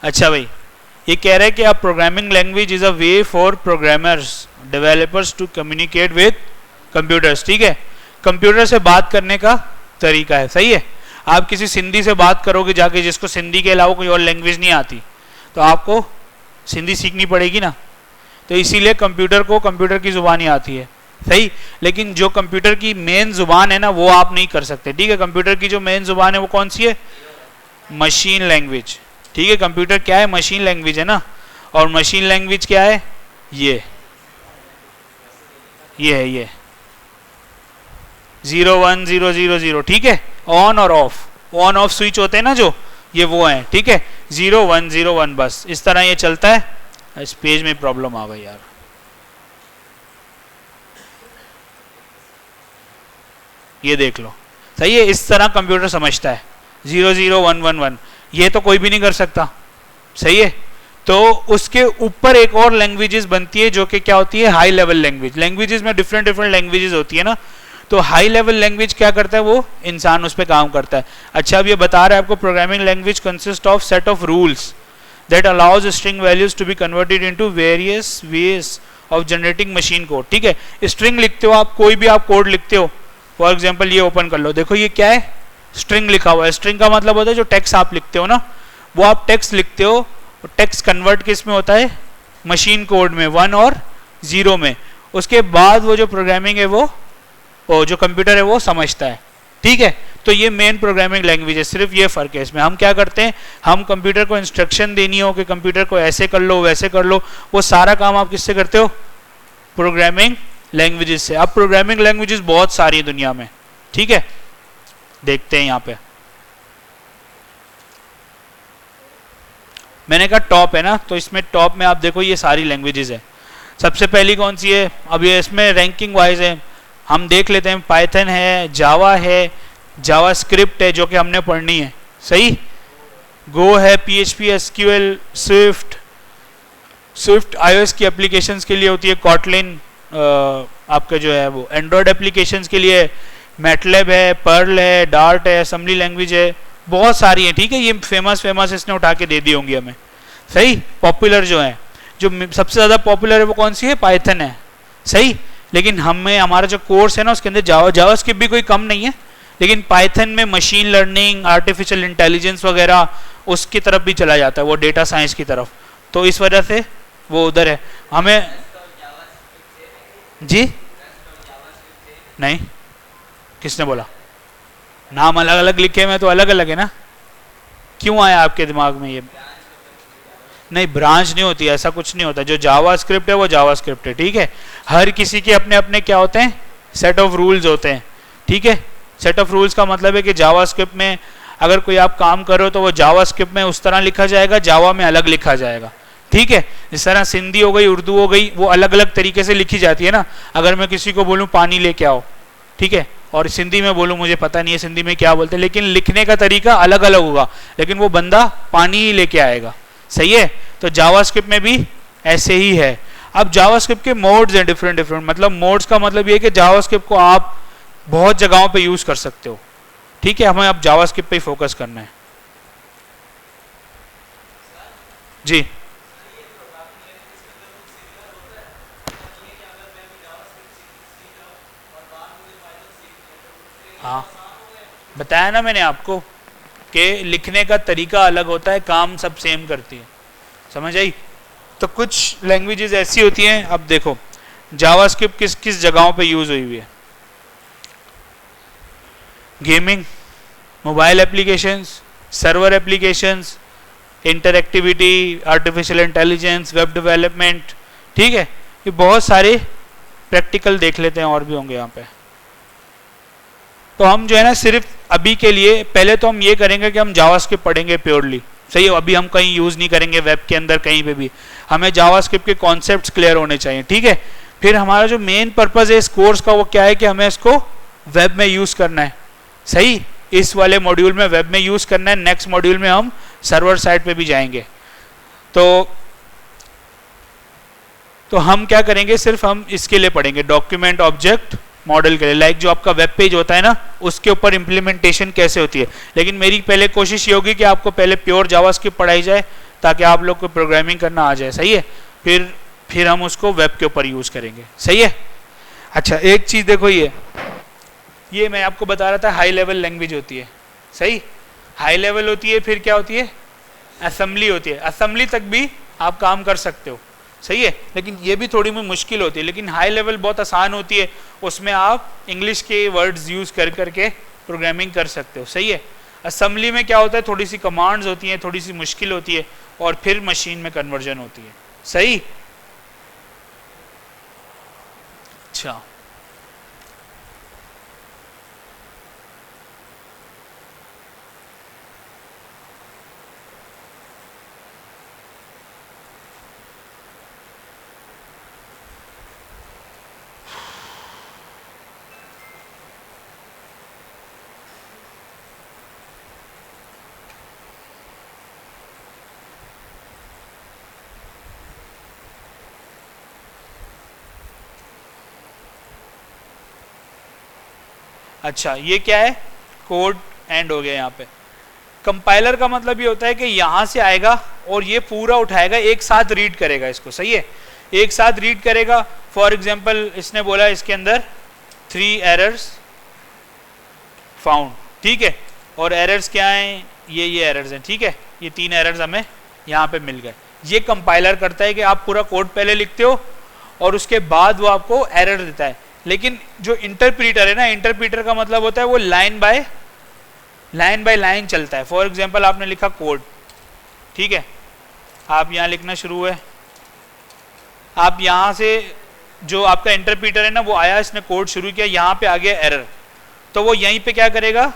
अच्छा भाई, ये कह रहा है कि आप programming language is a way for programmers developers to communicate with computers. ठीक है, कंप्यूटर से बात करने का तरीका है, सही है। आप किसी सिंधी से बात करोगे जाके, जिसको सिंधी के अलावा कोई और लैंग्वेज नहीं आती, तो आपको सिंधी सीखनी पड़ेगी ना। तो इसीलिए कंप्यूटर को कंप्यूटर की जुबान ही आती है, सही। लेकिन जो कंप्यूटर की मेन जुबान है ना, वो आप नहीं कर सकते। ठीक है, कंप्यूटर की जो मेन जुबान है वो कौन सी है? Machine language. ठीक है, कंप्यूटर क्या है? मशीन लैंग्वेज है ना। और मशीन लैंग्वेज क्या है? ये है, ये 0 1 0 0 0। ठीक है, ऑन और ऑफ, ऑन ऑफ स्विच होते हैं ना जो, ये वो है। ठीक है, 0 1 0 1, बस इस तरह ये चलता है। इस पेज में प्रॉब्लम आ गई यार, ये देख लो, सही है। इस तरह कंप्यूटर समझता है 0 0 1 1 1, ये तो कोई भी नहीं कर सकता, सही है। तो उसके ऊपर एक और लैंग्वेजेस बनती है जो कि क्या होती है? High level language. लैंग्वेजेस में डिफरेंट डिफरेंट लैंग्वेजेस होती है ना। तो हाई लेवल लैंग्वेज क्या करता है? वो इंसान उस पर काम करता है। अच्छा, अब ये बता रहा है आपको, programming language consist of set of rules that allows string values to be converted into various ways of generating machine code. ठीक है, स्ट्रिंग लिखते हो आप, कोई भी आप कोड लिखते हो, फॉर एग्जाम्पल ये ओपन कर लो, देखो ये क्या है? स्ट्रिंग लिखा हुआ है। स्ट्रिंग का मतलब होता है जो टेक्स्ट आप लिखते हो ना, वो आप टेक्स्ट लिखते हो। टेक्स्ट कन्वर्ट किस में होता है? मशीन कोड में, 1 और 0 में। उसके बाद वो जो प्रोग्रामिंग है वो जो कंप्यूटर है वो समझता है। ठीक है, तो ये मेन प्रोग्रामिंग लैंग्वेज है, सिर्फ ये फर्क है इसमें। हम क्या करते हैं, हम कंप्यूटर को इंस्ट्रक्शन देनी हो कि कंप्यूटर को ऐसे कर लो वैसे कर लो, वो सारा काम आप किससे करते हो? प्रोग्रामिंग लैंग्वेजेस से। अब प्रोग्रामिंग लैंग्वेजेस बहुत सारी दुनिया में। ठीक है, देखते हैं यहाँ पे। मैंने कहा टॉप है ना, तो इसमें टॉप में आप देखो ये सारी लैंग्वेजेस है। सबसे पहली कौन सी है? अब ये इसमें रैंकिंग वाइज है, हम देख लेते हैं। पाइथन है, जावा है, जावा स्क्रिप्ट है जो कि हमने पढ़नी है, सही। गो है, PHP, SQL, स्विफ्ट iOS की एप्लीकेशंस के लिए होती है। कॉटलिन आपका जो है वो एंड्रॉयड एप्लीकेशंस के लिए। मैटलैब है, पर्ल है, डार्ट है, असेंबली लैंग्वेज है, बहुत सारी है। ठीक है, ये फेमस इसने उठा के दे दी होंगी हमें, सही। पॉपुलर जो है, जो सबसे ज़्यादा पॉपुलर है वो कौन सी है? पाइथन है, सही। लेकिन हमारा जो कोर्स है ना उसके अंदर जावा स्क्रिप्ट भी कोई कम नहीं है, लेकिन पाइथन में मशीन लर्निंग, आर्टिफिशियल इंटेलिजेंस वगैरह उसकी तरफ भी चला जाता है, वो डेटा साइंस की तरफ। तो इस वजह से वो उधर है। हमें जी नहीं, किसने बोला? नाम अलग अलग लिखे में तो अलग अलग है ना। क्यों आया आपके दिमाग में ये? नहीं, ब्रांच नहीं होती, ऐसा कुछ नहीं होता। जो जावा स्क्रिप्ट है वो जावा स्क्रिप्ट है। ठीक है, हर किसी के अपने अपने क्या होते हैं? सेट ऑफ रूल्स होते हैं। ठीक है, सेट ऑफ रूल्स का मतलब है कि जावा स्क्रिप्ट में अगर कोई आप काम करो तो वो जावा स्क्रिप्ट में उस तरह लिखा जाएगा, जावा में अलग लिखा जाएगा। ठीक है, जिस तरह सिंधी हो गई, उर्दू हो गई, वो अलग अलग तरीके से लिखी जाती है ना। अगर मैं किसी को बोलूँ पानी लेके आओ, ठीक है, और सिंधी में बोलूँ, मुझे पता नहीं है सिंधी में क्या बोलते हैं, लेकिन लिखने का तरीका अलग अलग होगा, लेकिन वो बंदा पानी ही लेके आएगा, सही है। तो जावास्क्रिप्ट में भी ऐसे ही है। अब जावास्क्रिप्ट के मोड्स हैं डिफरेंट, मतलब मोड्स का मतलब ये है कि जावास्क्रिप्ट को आप बहुत जगहों पे यूज कर सकते हो। ठीक है, हमें अब जावास्क्रिप्ट पे ही फोकस करना है। जी हाँ, बताया ना मैंने आपको कि लिखने का तरीका अलग होता है, काम सब सेम करती है, समझ आई। तो कुछ लैंग्वेजेस ऐसी होती हैं, अब देखो जावास्क्रिप्ट किस किस जगहों पे यूज हुई है। Gaming, mobile applications, server applications, interactivity, artificial intelligence, web development. ठीक है, ये बहुत सारे प्रैक्टिकल देख लेते हैं, और भी होंगे यहाँ पे। तो हम जो है ना सिर्फ अभी के लिए पहले तो हम ये करेंगे कि हम जावास्क्रिप्ट पढ़ेंगे प्योरली, सही है। अभी हम कहीं यूज नहीं करेंगे वेब के अंदर कहीं पे भी, हमें जावास्क्रिप्ट के कॉन्सेप्ट्स क्लियर होने चाहिए। ठीक है, फिर हमारा जो मेन पर्पज है इस कोर्स का वो क्या है कि हमें इसको वेब में यूज करना है, सही। इस वाले मॉड्यूल में वेब में यूज करना है, नेक्स्ट मॉड्यूल में हम सर्वर साइड पे भी जाएंगे। तो हम क्या करेंगे, सिर्फ हम इसके लिए पढ़ेंगे डॉक्यूमेंट ऑब्जेक्ट मॉडल के लिए, लाइक जो आपका वेब पेज होता है ना उसके ऊपर इंप्लीमेंटेशन कैसे होती है। लेकिन मेरी पहले कोशिश ये होगी कि आपको पहले प्योर जावास्क्रिप्ट पढ़ाई जाए, ताकि आप लोग को प्रोग्रामिंग करना आ जाए। सही है, फिर हम उसको वेब के ऊपर यूज करेंगे। सही है। अच्छा, एक चीज देखो, ये मैं आपको बता रहा था हाई लेवल लैंग्वेज होती है। सही, हाई लेवल होती है, फिर क्या होती है, असेंबली होती है। असेंबली तक भी आप काम कर सकते हो। सही है, लेकिन ये भी थोड़ी muy मुश्किल होती है, लेकिन हाई लेवल बहुत आसान होती है, उसमें आप इंग्लिश के वर्ड्स यूज कर करके प्रोग्रामिंग कर सकते हो। सही है। असेंबली में क्या होता है, थोड़ी सी कमांड्स होती हैं, थोड़ी सी मुश्किल होती है, और फिर मशीन में कन्वर्जन होती है। सही। अच्छा, अच्छा, ये क्या है, कोड एंड हो गया। यहाँ पे कंपाइलर का मतलब ये होता है कि यहाँ से आएगा और ये पूरा उठाएगा, एक साथ रीड करेगा इसको। सही है, एक साथ रीड करेगा। फॉर एग्जांपल इसने बोला इसके अंदर 3 एरर्स फाउंड, ठीक है, और एरर्स क्या हैं, ये एरर्स हैं। ठीक है, ये 3 एरर्स हमें यहाँ पे मिल गए। ये कंपाइलर करता है कि आप पूरा कोड पहले लिखते हो और उसके बाद वो आपको एरर देता है। लेकिन जो इंटरप्रीटर है ना, इंटरप्रीटर का मतलब होता है वो लाइन बाय लाइन चलता है। फॉर एग्जांपल आपने लिखा कोड, ठीक है, आप यहाँ लिखना शुरू हुए, आप यहाँ से जो आपका इंटरप्रीटर है ना वो आया, इसने कोड शुरू किया, यहाँ पे आ गया एरर, तो वो यहीं पे क्या करेगा,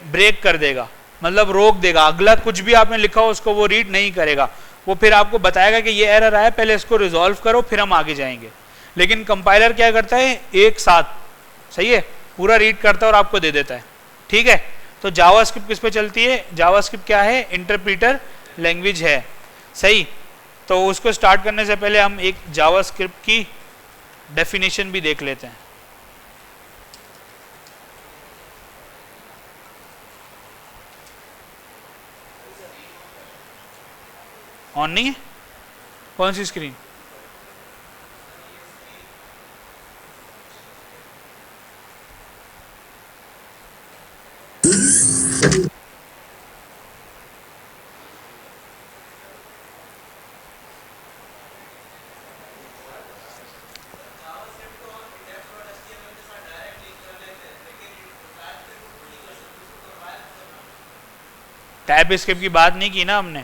ब्रेक कर देगा, मतलब रोक देगा। अगला कुछ भी आपने लिखा हो उसको वो रीड नहीं करेगा, वो फिर आपको बताएगा कि ये एरर आया, पहले इसको रिजॉल्व करो फिर हम आगे जाएंगे। लेकिन कंपाइलर क्या करता है, एक साथ, सही है, पूरा रीड करता है और आपको दे देता है। ठीक है, तो जावास्क्रिप्ट किस पे चलती है, जावास्क्रिप्ट क्या है, इंटरप्रीटर लैंग्वेज है। सही, तो उसको स्टार्ट करने से पहले हम एक जावास्क्रिप्ट की डेफिनेशन भी देख लेते हैं। ऑन नहीं है, कौन सी स्क्रीन, टाइप स्क्रिप्ट की बात नहीं की ना हमने,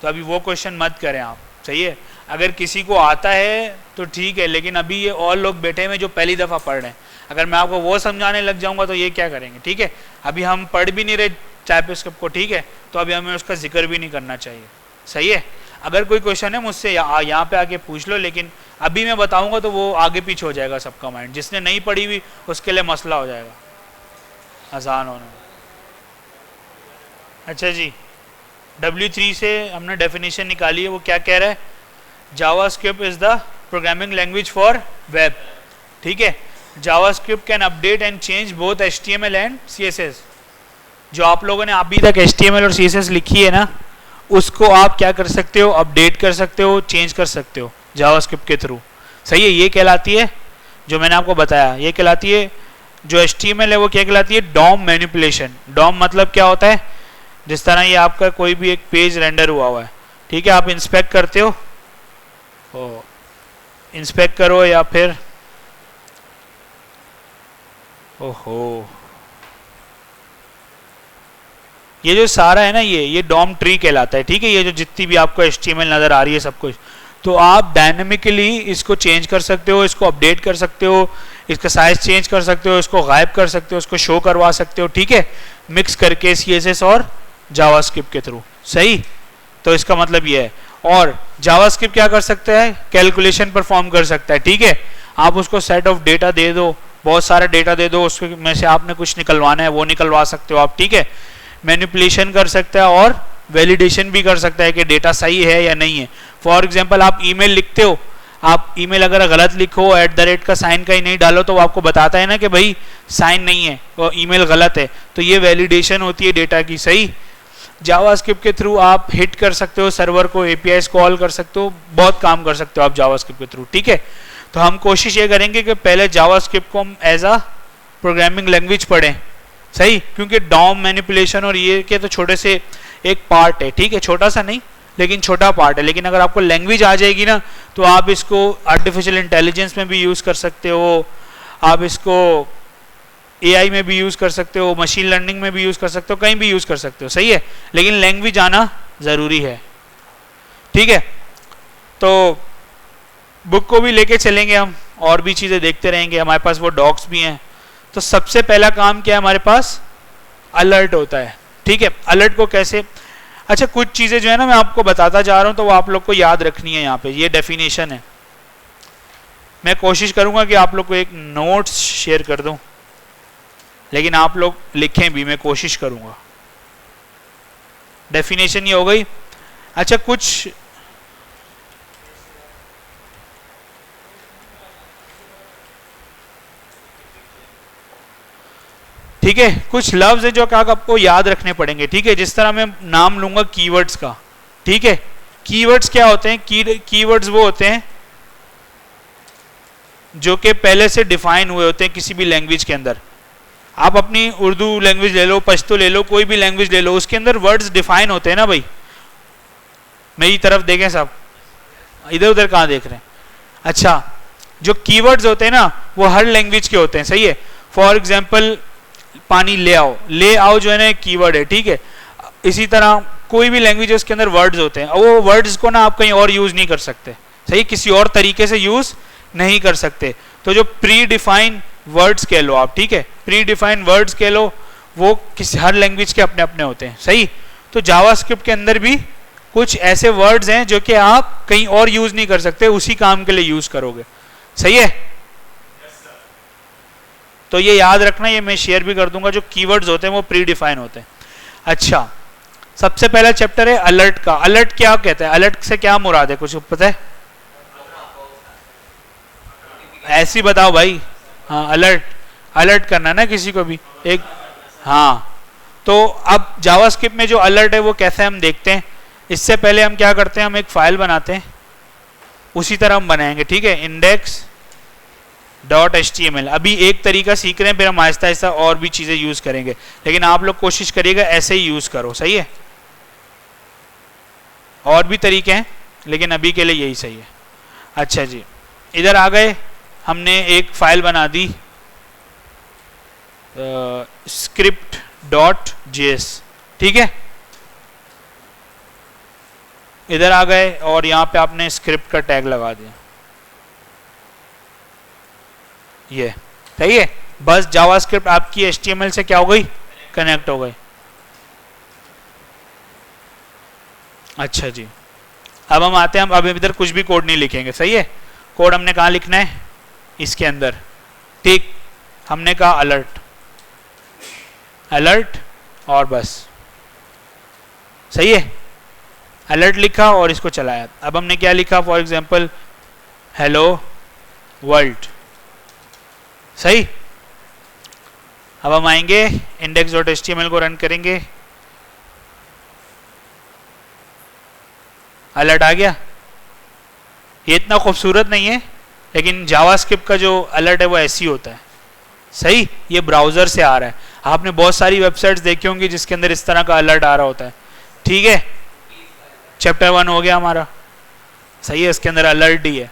तो अभी वो क्वेश्चन मत करें आप। सही है, अगर किसी को आता है तो ठीक है, लेकिन अभी ये और लोग बैठे हुए जो पहली दफ़ा पढ़ रहे हैं, अगर मैं आपको वो समझाने लग जाऊंगा तो ये क्या करेंगे। ठीक है, अभी हम पढ़ भी नहीं रहे टाइप स्क्रिप्ट को, ठीक है, तो अभी हमें उसका जिक्र भी नहीं करना चाहिए। सही है, अगर कोई क्वेश्चन है मुझसे यहाँ पे आके पूछ लो, लेकिन अभी मैं बताऊंगा तो वो आगे पीछे हो जाएगा सबका माइंड, जिसने नहीं पढ़ी हुई उसके लिए मसला हो जाएगा आसान होने में। अच्छा जी, W3 से हमने डेफिनेशन निकाली है, वो क्या कह रहा है, JavaScript is the programming language for web. ठीक है, JavaScript can update and change both HTML and CSS। जो आप लोगों ने अभी तक HTML और CSS लिखी है ना, उसको आप क्या कर सकते हो, अपडेट कर सकते हो, चेंज कर सकते हो जावास्क्रिप्ट के थ्रू। सही है, ये कहलाती है, जो मैंने आपको बताया, ये कहलाती है, जो HTML है वो क्या कहलाती है, डॉम मैनिपुलेशन। डॉम मतलब क्या होता है, जिस तरह ये आपका कोई भी एक पेज रेंडर हुआ है, ठीक है, आप इंस्पेक्ट करते हो, इंस्पेक्ट करो या फिर ओहो, ये जो सारा है ना, ये डॉम ट्री कहलाता है। ठीक है, ये जो जितनी भी आपको HTML नजर आ रही है सब कुछ, तो आप डायनेमिकली इसको चेंज कर सकते हो, इसको अपडेट कर सकते हो, इसका साइज चेंज कर सकते हो, इसको गायब कर सकते हो, इसको शो करवा सकते हो। ठीक है, मिक्स करके CSS और जावास्क्रिप्ट के थ्रू। सही, तो इसका मतलब ये है। और जावास्क्रिप्ट क्या कर सकता है, कैलकुलेशन परफॉर्म कर सकता है। ठीक है, आप उसको सेट ऑफ डेटा दे दो, बहुत सारा डेटा दे दो, उसके में से आपने कुछ निकलवाना है वो निकलवा सकते हो आप। ठीक है, मैनिपुलेशन कर सकता है और वैलिडेशन भी कर सकता है कि डेटा सही है या नहीं है। फॉर एग्जांपल आप ईमेल लिखते हो, आप ईमेल अगर गलत लिखो, @ का साइन कहीं नहीं डालो, तो वो आपको बताता है ना कि भाई साइन नहीं है और ईमेल गलत है, तो ये वैलिडेशन होती है डेटा की। सही, जावास्क्रिप्ट के थ्रू आप हिट कर सकते हो सर्वर को, एपीआईज कॉल कर सकते हो, बहुत काम कर सकते हो आप जावास्क्रिप्ट के थ्रू, ठीक है। तो हम कोशिश ये करेंगे कि पहले जावास्क्रिप्ट को हम एज अ प्रोग्रामिंग लैंग्वेज पढ़ें, सही, क्योंकि डॉम मैनिपुलेशन और ये के तो छोटे से एक पार्ट है, ठीक है, छोटा सा नहीं लेकिन छोटा पार्ट है। लेकिन अगर आपको लैंग्वेज आ जाएगी ना तो आप इसको आर्टिफिशियल इंटेलिजेंस में भी यूज़ कर सकते हो, आप इसको एआई में भी यूज़ कर सकते हो, मशीन लर्निंग में भी यूज़ कर सकते हो, कहीं भी यूज़ कर सकते हो, सही है। लेकिन लैंग्वेज आना ज़रूरी है, ठीक है। तो बुक को भी लेके चलेंगे हम, और भी चीज़ें देखते रहेंगे, हमारे पास वो डॉक्स भी हैं। तो सबसे पहला काम क्या है हमारे पास, अलर्ट होता है, ठीक है। अलर्ट को कैसे, अच्छा कुछ चीज़ें जो है ना मैं आपको बताता जा रहा हूँ तो वो आप लोग को याद रखनी है। यहाँ पे ये डेफिनेशन है, मैं कोशिश करूँगा कि आप लोग को एक नोट्स शेयर कर दूँ, लेकिन आप लोग लिखें भी, मैं कोशिश करूँगा। डेफिनेशन ये हो गई। अच्छा कुछ ठीक है, कुछ लफ्ज है जो आपको याद रखने पड़ेंगे, ठीक है। जिस तरह मैं नाम लूंगा कीवर्ड्स का, ठीक है। कीवर्ड्स क्या होते हैं, कीवर्ड्स वो होते हैं जो कि पहले से डिफाइन हुए होते हैं किसी भी लैंग्वेज के अंदर। आप अपनी उर्दू लैंग्वेज ले लो, पश्तो ले लो, कोई भी लैंग्वेज ले लो, उसके अंदर वर्ड्स डिफाइन होते हैं ना भाई। मेरी तरफ देखें सब, इधर उधर कहाँ देख रहे हैं। अच्छा, जो कीवर्ड्स होते हैं ना वो हर लैंग्वेज के होते हैं, सही है। फॉर एग्जाम्पल पानी ले आओ, ले आओ जो है ना कीवर्ड है, ठीक है। इसी तरह कोई भी लैंग्वेज है उसके अंदर वर्ड्स होते हैं, और वो वर्ड्स को ना आप कहीं और यूज नहीं कर सकते, सही, किसी और तरीके से यूज नहीं कर सकते। तो जो प्री डिफाइन वर्ड्स कह लो आप, ठीक है, प्री डिफाइन वर्ड्स कह लो, वो किसी हर लैंग्वेज के अपने अपने होते हैं, सही। तो जावास्क्रिप्ट के अंदर भी कुछ ऐसे वर्ड्स हैं जो कि आप कहीं और यूज नहीं कर सकते, उसी काम के लिए यूज करोगे, सही है। तो ये याद रखना, ये मैं शेयर भी कर दूंगा, जो कीवर्ड्स होते हैं वो प्री डिफाइन होते हैं। अच्छा, सबसे पहला चैप्टर है अलर्ट का। अलर्ट क्या कहता है, अलर्ट से क्या मुराद है, कुछ पता है? ऐसे ही बताओ भाई। हाँ, अलर्ट, अलर्ट करना ना किसी को भी एक, हाँ। तो अब जावास्क्रिप्ट में जो अलर्ट है वो कैसे हम देखते हैं। इससे पहले हम क्या करते हैं, हम एक फाइल बनाते हैं, उसी तरह हम बनाएंगे, ठीक है, index.html। अभी एक तरीका सीख रहे हैं, फिर हम आहिस्ता आहिस्ता और भी चीजें यूज करेंगे, लेकिन आप लोग कोशिश करिएगा ऐसे ही यूज करो, सही है। और भी तरीके हैं लेकिन अभी के लिए यही सही है। अच्छा जी, इधर आ गए, हमने एक फाइल बना दी script.js, ठीक है। इधर आ गए और यहाँ पे आपने स्क्रिप्ट का टैग लगा दिया, ये सही है। बस जावास्क्रिप्ट आपकी HTML से क्या हो गई, कनेक्ट हो गई। अच्छा जी, अब हम आते हैं, हम अब इधर कुछ भी कोड नहीं लिखेंगे, सही है। कोड हमने कहाँ लिखना है, इसके अंदर, ठीक। हमने कहा अलर्ट, अलर्ट और बस, सही है। अलर्ट लिखा और इसको चलाया। अब हमने क्या लिखा, फॉर एग्जांपल हेलो वर्ल्ड, सही। अब हम आएंगे index.html को रन करेंगे, अलर्ट आ गया। ये इतना खूबसूरत नहीं है, लेकिन जावास्क्रिप्ट का जो अलर्ट है वो ऐसी होता है, सही। ये ब्राउजर से आ रहा है, आपने बहुत सारी वेबसाइट्स देखी होंगी जिसके अंदर इस तरह का अलर्ट आ रहा होता है, ठीक है। चैप्टर 1 हो गया हमारा, सही है, इसके अंदर अलर्ट ही है,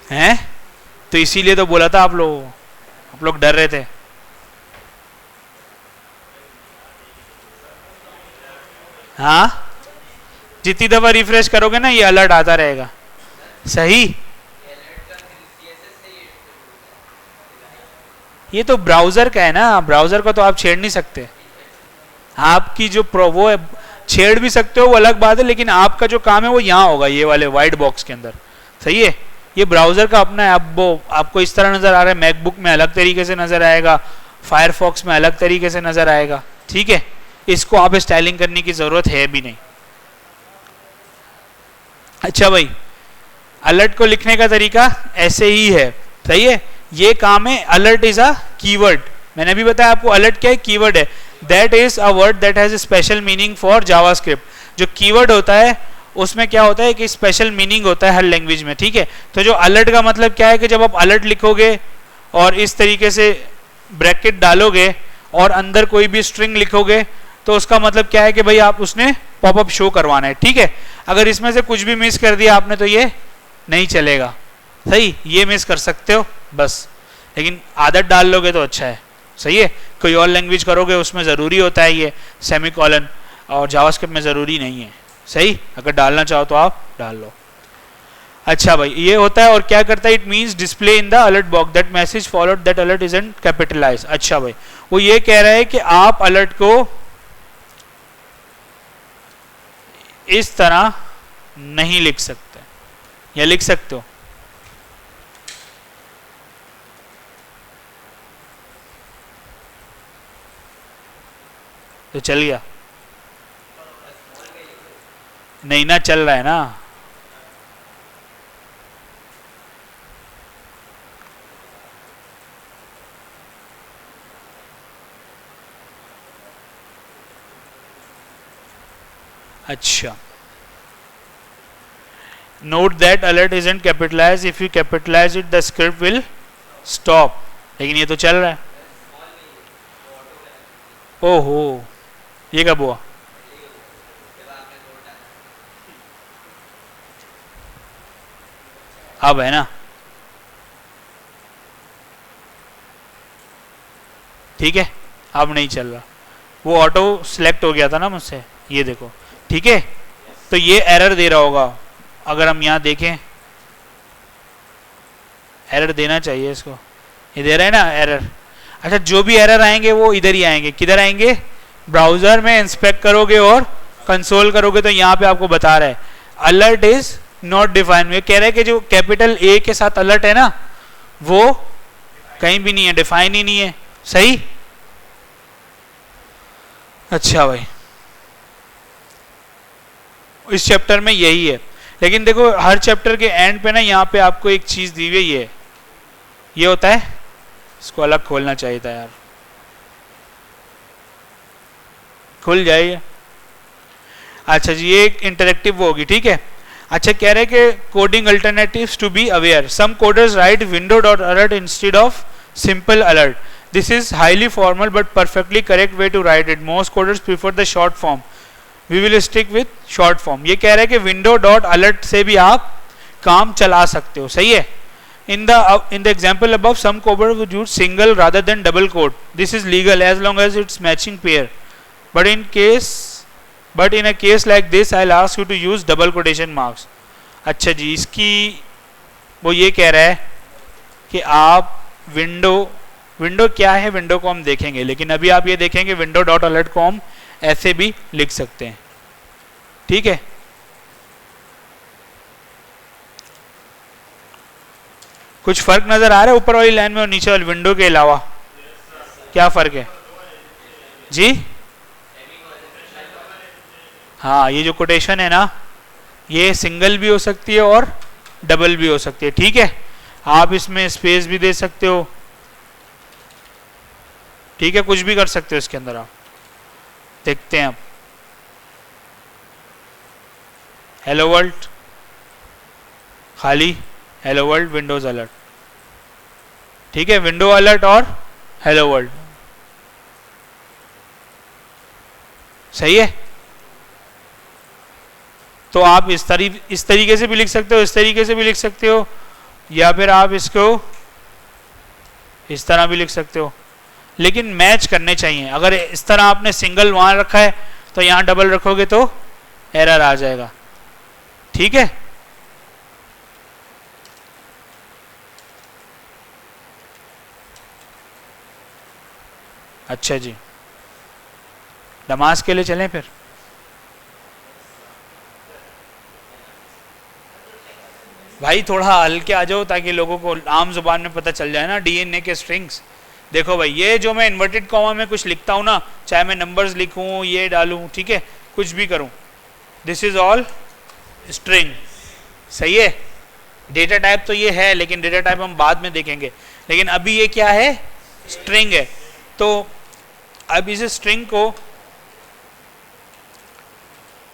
हैं? तो इसीलिए तो बोला था आप लोग डर रहे थे। हाँ, जितनी दफा रिफ्रेश करोगे ना ये अलर्ट आता रहेगा, सही। ये तो ब्राउजर का है ना, ब्राउजर को तो आप छेड़ नहीं सकते। आपकी जो वो है, छेड़ भी सकते हो वो अलग बात है, लेकिन आपका जो काम है वो यहाँ होगा, ये वाले वाइट बॉक्स के अंदर, सही है। ये ब्राउजर का अपना है। अब वो आपको इस तरह नजर आ रहा है, मैकबुक में अलग तरीके से नजर आएगा, फायरफॉक्स में अलग तरीके से नजर आएगा, ठीक है। इसको आप स्टाइलिंग करने की जरूरत है भी नहीं। अच्छा भाई, अलर्ट को लिखने का तरीका ऐसे ही है, सही है। ये काम है, अलर्ट इज अ कीवर्ड। मैंने अभी बताया आपको अलर्ट क्या है, कीवर्ड है। That is a word that has special meaning for JavaScript. जो कीवर्ड होता है उसमें क्या होता है कि स्पेशल मीनिंग होता है हर लैंग्वेज में, ठीक है। तो जो अलर्ट का मतलब क्या है कि जब आप अलर्ट लिखोगे और इस तरीके से ब्रैकेट डालोगे और अंदर कोई भी स्ट्रिंग लिखोगे तो उसका मतलब क्या है कि भाई आप उसने पॉपअप शो करवाना है, ठीक है। अगर इसमें से कुछ भी मिस कर दिया आपने तो ये नहीं चलेगा, सही, ये मिस कर सकते हो बस, लेकिन आदत डाल लोगे तो अच्छा है, सही है। कोई और लैंग्वेज करोगे उसमें ज़रूरी होता है ये सेमीकोलन, और जावास्क्रिप्ट में ज़रूरी नहीं है, सही। अगर डालना चाहो तो आप डाल लो। अच्छा भाई, ये होता है और क्या करता है, it means display in the alert box that message followed that alert isn't capitalize. अच्छा भाई, वो ये कह रहा है कि आप अलर्ट को इस तरह नहीं लिख सकते, या लिख सकते हो। तो चल गया नहीं ना, चल रहा है ना। अच्छा, note that alert isn't capitalized. If you capitalize it, the script will stop. लेकिन ये तो चल रहा है। ओहो, ये कब हुआ? अब है ना, ठीक है। अब नहीं चल रहा, वो ऑटो सिलेक्ट हो गया था ना मुझसे, ये देखो, ठीक है। तो ये एरर दे रहा होगा, अगर हम यहाँ देखें, एरर देना चाहिए इसको, ये दे रहा है ना एरर। अच्छा, जो भी एरर आएंगे वो इधर ही आएंगे, किधर आएंगे? ब्राउजर में इंस्पेक्ट करोगे और कंसोल करोगे तो यहाँ पे आपको बता रहा है अलर्ट इज नॉट डिफाइंड। ये कह रहा है कि जो कैपिटल ए के साथ अलर्ट है ना वो कहीं भी नहीं है, डिफाइन ही नहीं है, सही। अच्छा भाई, इस चैप्टर में यही है, लेकिन देखो हर चैप्टर के एंड पे ना यहाँ पे आपको एक चीज दी हुई है, ये होता है, इसको अलग खोलना चाहिए था यार, खुल जाइए। अच्छा जी, ये एक इंटरेक्टिव होगी, ठीक है। अच्छा, कह रहे कि coding alternatives to be aware, some coders write window dot alert instead of simple alert, this is highly formal but perfectly correct way to write it, most coders prefer the short form, we will stick with short form. ये कह रहे हैं कि window dot alert से भी आप काम चला सकते हो, सही है। in the example above, some coders would use single rather than double quote, this is legal as long as it's matching pair, but in a case like this I'll ask you to use double quotation marks। अच्छा जी, इसकी वो ये कह रहा है कि आप window क्या है, विंडो को हम देखेंगे, लेकिन अभी आप ये देखेंगे विंडो डॉट अलर्ट को हम ऐसे भी लिख सकते हैं, ठीक है। कुछ फर्क नजर आ रहा है ऊपर वाली लाइन में और नीचे वाली विंडो के अलावा? क्या फर्क है जी? हाँ, ये जो कोटेशन है ना, ये सिंगल भी हो सकती है और डबल भी हो सकती है, ठीक है। आप इसमें स्पेस भी दे सकते हो, ठीक है, कुछ भी कर सकते हो इसके अंदर आप। देखते हैं अब, हेलो वर्ल्ड खाली, हेलो वर्ल्ड विंडोज अलर्ट, ठीक है, विंडो अलर्ट और हेलो वर्ल्ड, सही है। तो आप इस तरीके से भी लिख सकते हो, इस तरीके से भी लिख सकते हो, या फिर आप इसको इस तरह भी लिख सकते हो, लेकिन मैच करने चाहिए। अगर इस तरह आपने सिंगल वहां रखा है तो यहां डबल रखोगे तो एरर आ जाएगा, ठीक है। अच्छा जी, नमाज के लिए चलें फिर। भाई थोड़ा हल्के आ जाओ ताकि लोगों को आम जुबान में पता चल जाए ना, डीएनए के स्ट्रिंग्स। देखो भाई, ये जो मैं इन्वर्टेड कॉमा में कुछ लिखता हूँ ना, चाहे मैं नंबर्स लिखूँ, ये डालूँ, ठीक है, कुछ भी करूँ, दिस इज ऑल स्ट्रिंग, सही है। डेटा टाइप तो ये है, लेकिन डेटा टाइप हम बाद में देखेंगे, लेकिन अभी ये क्या है, स्ट्रिंग है। तो अब इस स्ट्रिंग को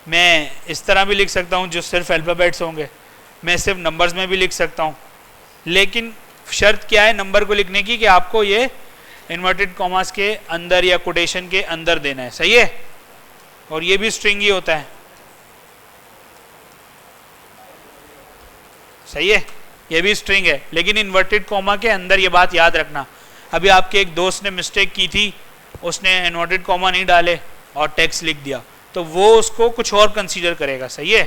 मैं इस तरह भी लिख सकता हूँ जो सिर्फ अल्फ़ाबेट्स होंगे, मैं सिर्फ नंबर्स में भी लिख सकता हूँ, लेकिन शर्त क्या है नंबर को लिखने की कि आपको ये इन्वर्टेड कॉमास के अंदर या कोटेशन के अंदर देना है, सही है। और ये भी स्ट्रिंग ही होता है, सही है, ये भी स्ट्रिंग है लेकिन इन्वर्टेड कॉमा के अंदर, ये बात याद रखना। अभी आपके एक दोस्त ने मिस्टेक की थी, उसने इन्वर्टेड कॉमा नहीं डाले और टेक्स्ट लिख दिया, तो वो उसको कुछ और कंसीडर करेगा, सही है।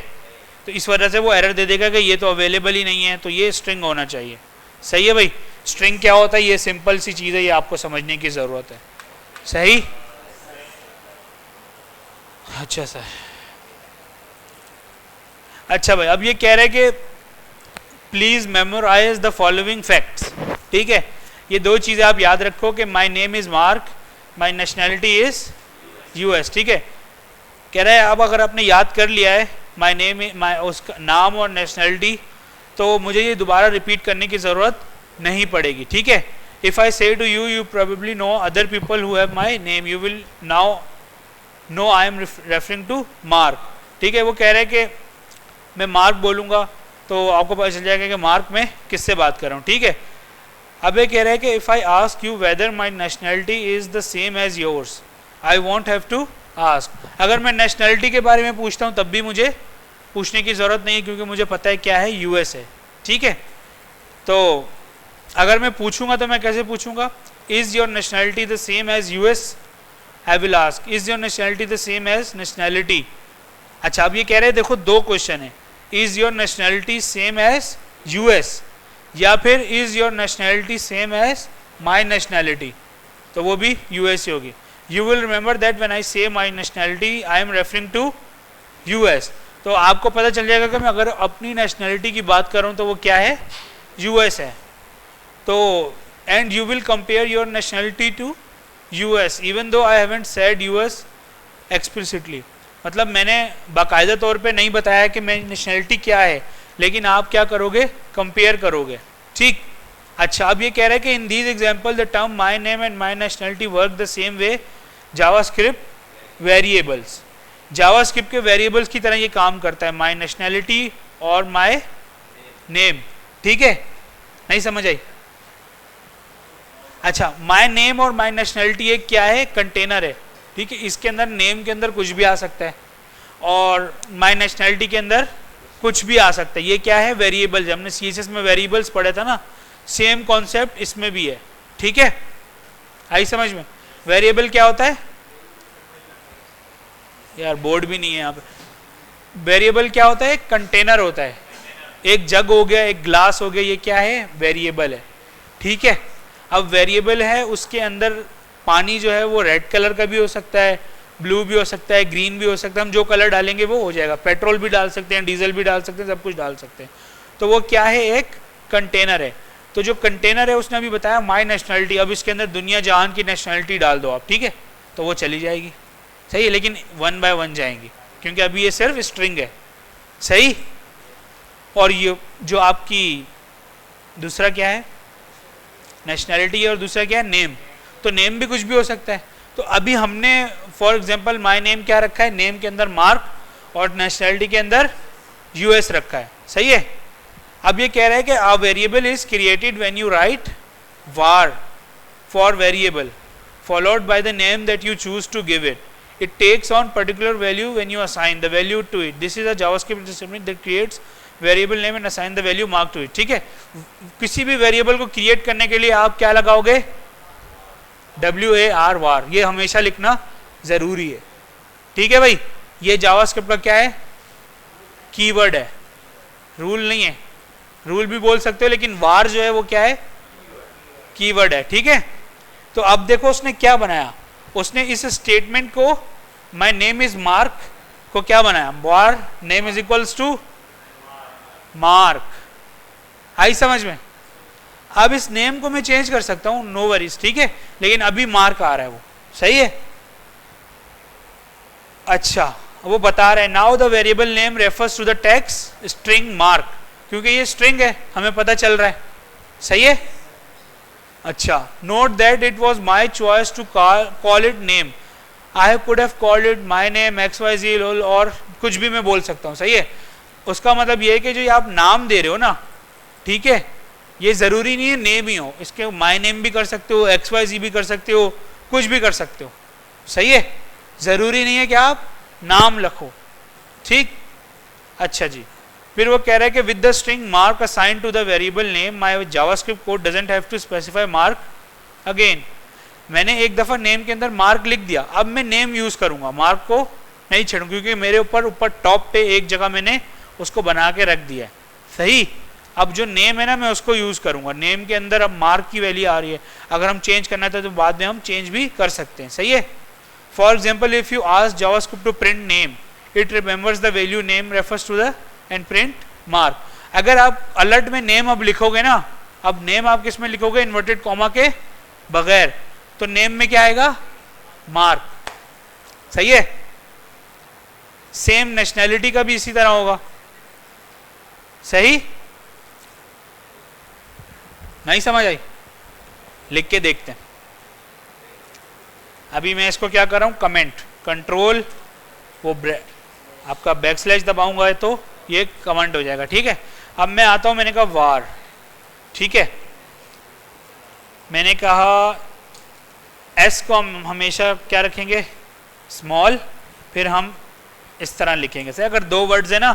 तो इस वजह से वो एरर दे देगा कि ये तो अवेलेबल ही नहीं है, तो ये स्ट्रिंग होना चाहिए, सही है भाई। स्ट्रिंग क्या होता है, ये सिंपल सी चीज़ है, ये आपको समझने की ज़रूरत है, सही। अच्छा सर, अच्छा भाई, अब ये कह रहे हैं कि please memorize the following facts, ठीक है। ये दो चीज़ें आप याद रखो कि my name is Mark, my nationality is US, ठीक है। कह रहा है अब अगर आपने याद कर लिया है माई नेम, माई उसका नाम और नेशनैलिटी, तो मुझे ये दोबारा रिपीट करने की ज़रूरत नहीं पड़ेगी, ठीक है। If I say to you, you probably know other people who have my name, you will now know I am referring to Mark, ठीक है। वो कह रहे हैं कि मैं मार्क बोलूँगा तो आपको पता चल जाएगा कि मार्क में किससे बात कर रहा हूँ, ठीक है। अब ये कह रहे हैं कि if I ask you whether my nationality is the same as yours, I won't have to ask. अगर मैं नेशनैलिटी के बारे में पूछता हूँ तब भी मुझे पूछने की ज़रूरत नहीं है, क्योंकि मुझे पता है क्या है, यूएस है, ठीक है। तो अगर मैं पूछूंगा तो मैं कैसे पूछूंगा, is your nationality the same as US, I will ask is your nationality the same as nationality. अच्छा, अब ये कह रहे हैं, देखो दो क्वेश्चन है, is your nationality same as US या फिर is your nationality same as my nationality, तो वो भी यूएस ही होगी। You will remember that when I say my nationality I am referring to US, तो आपको पता चल जाएगा कि मैं अगर अपनी नेशनैलिटी की बात करूं तो वो क्या है, यूएस है। तो and you will compare your nationality to US even though I haven't said US explicitly, मतलब मैंने बाकायदा तौर पे नहीं बताया कि मेरी नेशनैलिटी क्या है, लेकिन आप क्या करोगे, कंपेयर करोगे, ठीक। अच्छा, अब ये कह रहे हैं कि in these example the term my name and my nationality work the same way JavaScript variables, JavaScript के वेरिएबल्स की तरह ये काम करता है, माई नेशनैलिटी और माई नेम, ठीक है। नहीं समझ आई? अच्छा, माई नेम और माई नेशनैलिटी एक क्या है, कंटेनर है, ठीक है। इसके अंदर नेम के अंदर कुछ भी आ सकता है और माई नेशनैलिटी के अंदर कुछ भी आ सकता है। ये क्या है, वेरिएबल्स। हमने सीएसएस में वेरिएबल्स पढ़ा था ना, सेम कॉन्सेप्ट इसमें भी है, ठीक है। आई समझ में? वेरिएबल क्या होता है यार, बोर्ड भी नहीं है यहाँ पे। वेरिएबल क्या होता है, एक कंटेनर होता है, एक जग हो गया, एक ग्लास हो गया, ये क्या है, वेरिएबल है, ठीक है। अब वेरिएबल है, उसके अंदर पानी जो है वो रेड कलर का भी हो सकता है, ब्लू भी हो सकता है, ग्रीन भी हो सकता है, हम जो कलर डालेंगे वो हो जाएगा। पेट्रोल भी डाल सकते हैं, डीजल भी डाल सकते हैं, सब कुछ डाल सकते हैं। तो वो क्या है, एक कंटेनर है। तो जो कंटेनर है उसने अभी बताया माई नेशनैलिटी, अब इसके अंदर दुनिया जहान की नेशनैलिटी डाल दो आप, ठीक है, तो वो चली जाएगी, सही है, लेकिन 1 बाय 1 जाएंगी, क्योंकि अभी ये सिर्फ स्ट्रिंग है, सही। और ये जो आपकी दूसरा क्या है, नेशनैलिटी, और दूसरा क्या है, नेम। तो नेम भी कुछ भी हो सकता है। तो अभी हमने फॉर एग्जांपल माय नेम क्या रखा है, नेम के अंदर मार्क और नेशनैलिटी के अंदर यूएस रखा है, सही है। अब ये कह रहा है कि a variable is created when you right var for variable followed by the name that you choose to give it. It takes on particular value when you assign the value to it. This is a JavaScript statement that creates variable name and assign the value Mark to it, ठीक है। किसी भी variable को create करने के लिए आप क्या लगाओगे, WAR वार, ये हमेशा लिखना जरूरी है, ठीक है भाई। ये जावास्क्रिप्ट का क्या है, कीवर्ड है, रूल नहीं है। रूल भी बोल सकते हो, लेकिन वार जो है वो क्या है, कीवर्ड है, ठीक है। तो अब देखो उसने क्या बनाया, उसने इस स्टेटमेंट को माय नेम इज मार्क को क्या बनाया, var name is equals to mark. आई समझ में? अब इस नेम को मैं चेंज कर सकता हूं, नो वरीज, ठीक है, लेकिन अभी मार्क आ रहा है वो, सही है। अच्छा, वो बता रहे हैं now the variable name refers to the text string Mark, क्योंकि ये स्ट्रिंग है, हमें पता चल रहा है, सही है। अच्छा, note that it was my choice to call it name, I could have called it my name XYZ और कुछ भी मैं बोल सकता हूँ, सही है। उसका मतलब ये है कि जो ये आप नाम दे रहे हो ना, ठीक है, ये जरूरी नहीं है नेम ही हो, इसके माई नेम भी कर सकते हो, XYZ भी कर सकते हो, कुछ भी कर सकते हो, सही है, जरूरी नहीं है कि आप नाम लिखो, ठीक। अच्छा जी, फिर वो कह रहा है कि with the string Mark assign to the variable name my JavaScript code doesn't have to specify Mark again. मैंने एक दफा नेम के अंदर मार्क लिख दिया, अब मैं नेम यूज करूंगा, मार्क को नहीं छेड़ूंगा, क्योंकि मेरे ऊपर टॉप पे एक जगह मैंने उसको बना के रख दिया है, सही। अब जो नेम है ना, मैं उसको यूज करूंगा, नेम के अंदर अब मार्क की वैल्यू आ रही है, अगर हम चेंज करना था तो बाद में हम चेंज भी कर सकते हैं, सही है। For example if you ask JavaScript to print name, it remembers the value name refers to the and print Mark. अगर आप अलर्ट में नेम अब लिखोगे ना, अब नेम आप किस में लिखोगे, इन्वर्टेड कॉमा के बगैर, तो नेम में क्या आएगा, मार्क, सही है। सेम नेशनैलिटी का भी इसी तरह होगा, सही। नहीं समझ आई, लिख के देखते हैं। अभी मैं इसको क्या कर रहा हूं, कमेंट, कंट्रोल वो आपका बैकस्लैश दबाऊंगा तो ये कमेंट हो जाएगा, ठीक है। अब मैं आता हूं, मैंने कहा वार, ठीक है, मैंने कहा एस को हम हमेशा क्या रखेंगे, स्मॉल, फिर हम इस तरह लिखेंगे, सही। अगर दो वर्ड्स है ना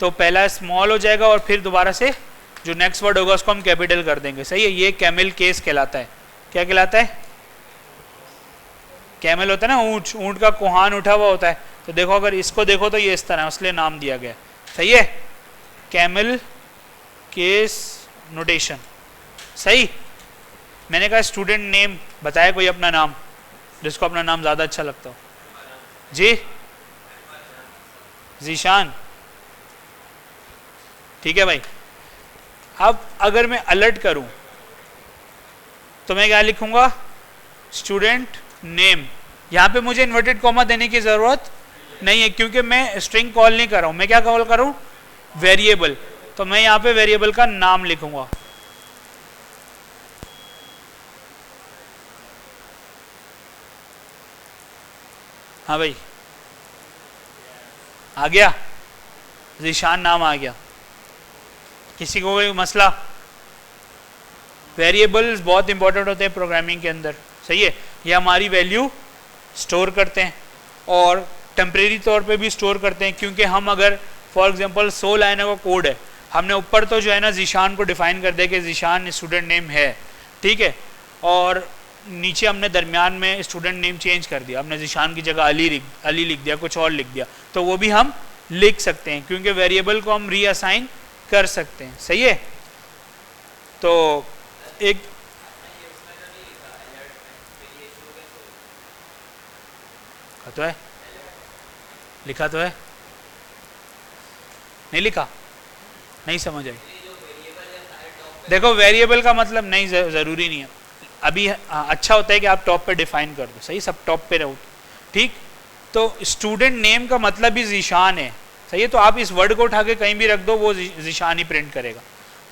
तो पहला स्मॉल हो जाएगा और फिर दोबारा से जो नेक्स्ट वर्ड होगा उसको हम कैपिटल कर देंगे, सही है। ये कैमल केस कहलाता है, क्या कहलाता है, कैमल होता है ना ऊंट, ऊंट का कोहान उठा हुआ होता है, तो देखो अगर इसको देखो तो ये इस तरह, इसलिए नाम दिया गया, सही है, कैमल केस नोटेशन, सही। मैंने कहा स्टूडेंट नेम बताया कोई अपना नाम, जिसको अपना नाम ज्यादा अच्छा लगता हो, जी जीशान, ठीक है भाई। अब अगर मैं अलर्ट करूं तो मैं क्या लिखूंगा, स्टूडेंट नेम, यहां पे मुझे इन्वर्टेड कॉमा देने की जरूरत नहीं है, क्योंकि मैं स्ट्रिंग कॉल नहीं कर रहा हूं, मैं क्या कॉल करूं, वेरिएबल, तो मैं यहां पे वेरिएबल का नाम लिखूंगा, हाँ भाई आ गया, जीशान नाम आ गया। किसी को कोई मसला, वेरिएबल्स बहुत इंपॉर्टेंट होते हैं प्रोग्रामिंग के अंदर, सही है, ये हमारी वैल्यू स्टोर करते हैं और टेम्परेरी तौर पे भी स्टोर करते हैं, क्योंकि हम अगर फॉर एग्जांपल 100 लाइनों का कोड है, हमने ऊपर तो जो है ना जीशान को डिफाइन कर दिया कि जीशान स्टूडेंट नेम है, ठीक है, और नीचे हमने दरमियान में स्टूडेंट नेम चेंज कर दिया, हमने जीशान की जगह अली लिख दिया, कुछ और लिख दिया, तो वो भी हम लिख सकते हैं, क्योंकि वेरिएबल को हम रीअसाइन कर सकते हैं, सही है। तो एक तो है, लिखा तो है, नहीं लिखा, नहीं समझ आई। देखो वेरिएबल का मतलब नहीं जरूरी नहीं है, अभी अच्छा होता है कि आप टॉप पे डिफाइन कर दो, सही, सब टॉप पे रहो, ठीक। तो स्टूडेंट नेम का मतलब भी जीशान है, सही है, तो आप इस वर्ड को उठा के कहीं भी रख दो, वो जीशान ही प्रिंट करेगा,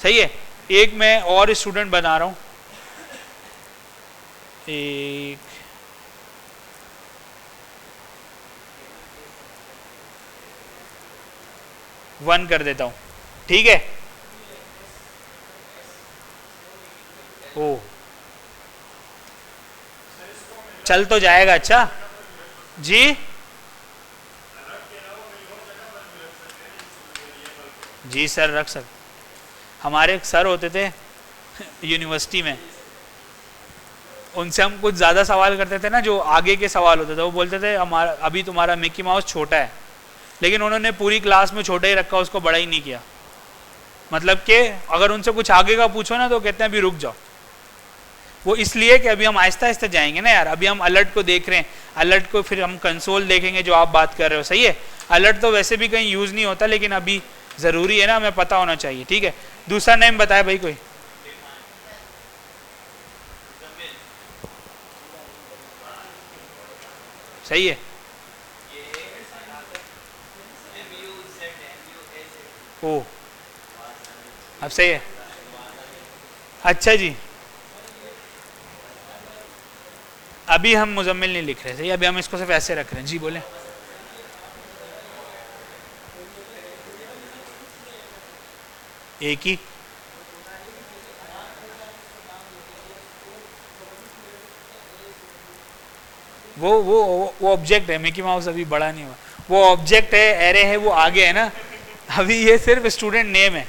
सही है। एक मैं और स्टूडेंट बना रहा हूं, एक वन कर देता हूं, ठीक है। ओ चल तो जाएगा, अच्छा जी, जी सर रख सकते। हमारे एक सर होते थे यूनिवर्सिटी में, उनसे हम कुछ ज़्यादा सवाल करते थे ना, जो आगे के सवाल होते थे, वो बोलते थे हमारा अभी तुम्हारा मिकी माउस छोटा है, लेकिन उन्होंने पूरी क्लास में छोटा ही रखा, उसको बड़ा ही नहीं किया। मतलब कि अगर उनसे कुछ आगे का पूछो ना तो कहते हैं अभी रुक जाओ। वो इसलिए कि अभी हम आहिस्ता आहिस्ता जाएंगे ना यार, अभी हम अलर्ट को देख रहे हैं, अलर्ट को फिर हम कंसोल देखेंगे जो आप बात कर रहे हो, सही है। अलर्ट तो वैसे भी कहीं यूज़ नहीं होता, लेकिन अभी ज़रूरी है ना, हमें पता होना चाहिए, ठीक है। दूसरा नेम बताए भाई कोई, सही है। ओ अब सही है, अच्छा जी, अभी हम मुजम्मिल नहीं लिख रहे, सही, अभी हम इसको सिर्फ ऐसे रख रहे हैं। जी बोले। एक ही, वो ऑब्जेक्ट है, मिकी माउस अभी बड़ा नहीं हुआ, वो ऑब्जेक्ट है, एरे है, वो आगे है ना, अभी ये सिर्फ स्टूडेंट नेम है।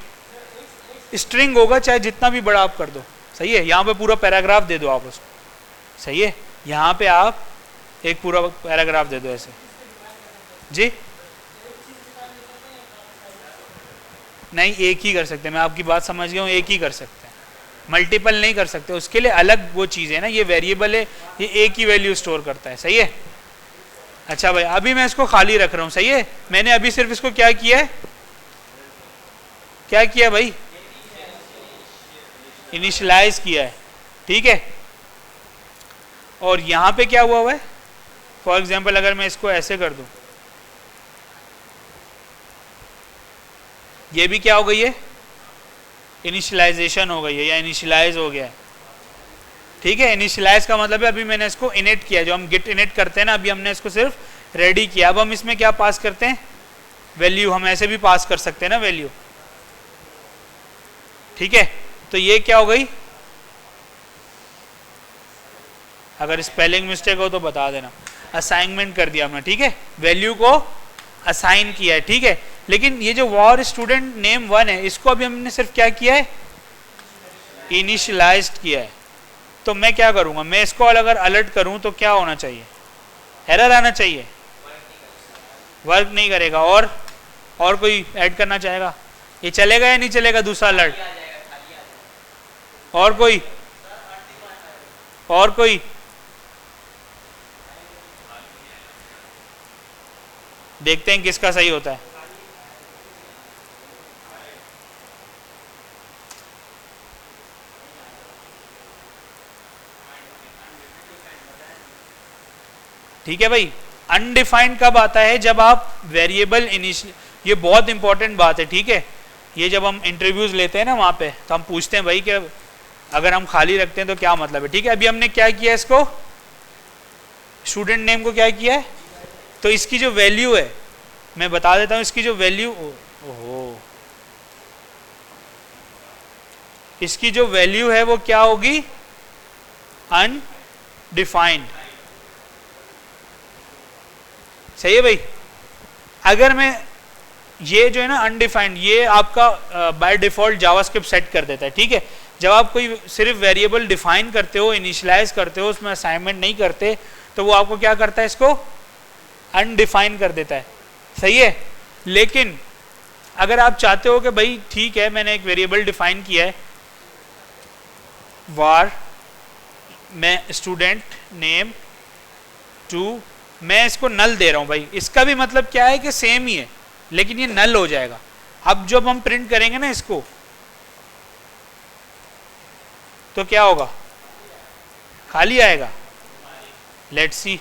स्ट्रिंग होगा चाहे जितना भी बड़ा आप कर दो, सही है। यहाँ पे पूरा पैराग्राफ दे दो आप उसको, सही है, यहाँ पे आप एक पूरा पैराग्राफ दे दो ऐसे। जी नहीं, एक ही कर सकते हैं, मैं आपकी बात समझ गया हूँ, एक ही कर सकते हैं, मल्टीपल नहीं कर सकते, उसके लिए अलग वो चीज़ है ना, ये वेरिएबल है, ये एक ही वैल्यू स्टोर करता है, सही है। अच्छा भाई, अभी मैं इसको खाली रख रहा हूँ, सही है, मैंने अभी सिर्फ इसको क्या किया है, क्या किया भाई, इनिशियलाइज किया है, ठीक है। और यहाँ पे क्या हुआ है, फॉर एग्जाम्पल अगर मैं इसको ऐसे कर दूं, ये भी क्या हो गई है, इनिशियलाइजेशन हो गई है या इनिशियलाइज हो गया है, ठीक है। इनिशियलाइज का मतलब है अभी मैंने इसको इनिट किया, जो हम गिट इनिट करते हैं ना, अभी हमने इसको सिर्फ रेडी किया। अब हम इसमें क्या पास करते हैं, वैल्यू, हम ऐसे भी पास कर सकते हैं ना वैल्यू, ठीक है। तो ये क्या हो गई, अगर स्पेलिंग मिस्टेक हो तो बता देना, असाइनमेंट कर दिया हमने, ठीक है, वैल्यू को असाइन किया है, ठीक है। लेकिन ये जो वॉर स्टूडेंट नेम 1 है, इसको अभी हमने सिर्फ क्या किया है, इनिशियलाइज्ड किया है। तो मैं क्या करूंगा, मैं इसको अगर अलर्ट करूं तो क्या होना चाहिए, एरर आना चाहिए, वर्क नहीं करेगा। और कोई ऐड करना चाहेगा, ये चलेगा या नहीं चलेगा दूसरा अलर्ट, और कोई देखते हैं किसका सही होता है। ठीक है भाई, अनडिफाइंड कब आता है, जब आप वेरिएबल इनिशियल, ये बहुत इंपॉर्टेंट बात है, ठीक है। ये जब हम इंटरव्यूज लेते हैं ना, वहां पे तो हम पूछते हैं भाई कि अगर हम खाली रखते हैं तो क्या मतलब है, ठीक है। अभी हमने क्या किया, इसको स्टूडेंट नेम को क्या किया है, तो इसकी जो वैल्यू है, मैं बता देता हूं, इसकी जो वैल्यू, ओहो, इसकी जो वैल्यू है वो क्या होगी, अनडिफाइंड, सही है भाई। अगर मैं ये जो है ना अनडिफाइंड, ये आपका बाय डिफॉल्ट जावास्क्रिप्ट सेट कर देता है, ठीक है। जब आप कोई सिर्फ वेरिएबल डिफाइन करते हो, इनिशियलाइज करते हो, उसमें असाइनमेंट नहीं करते, तो वो आपको क्या करता है, इसको अनडिफाइन कर देता है, सही है। लेकिन अगर आप चाहते हो कि भाई ठीक है, मैंने एक वेरिएबल डिफाइन किया है, वार मैं स्टूडेंट नेम 2, मैं इसको नल दे रहा हूं भाई, इसका भी मतलब क्या है कि सेम ही है, लेकिन ये नल हो जाएगा। अब जब हम प्रिंट करेंगे ना इसको, तो क्या होगा, खाली आएगा, लेट्स सी।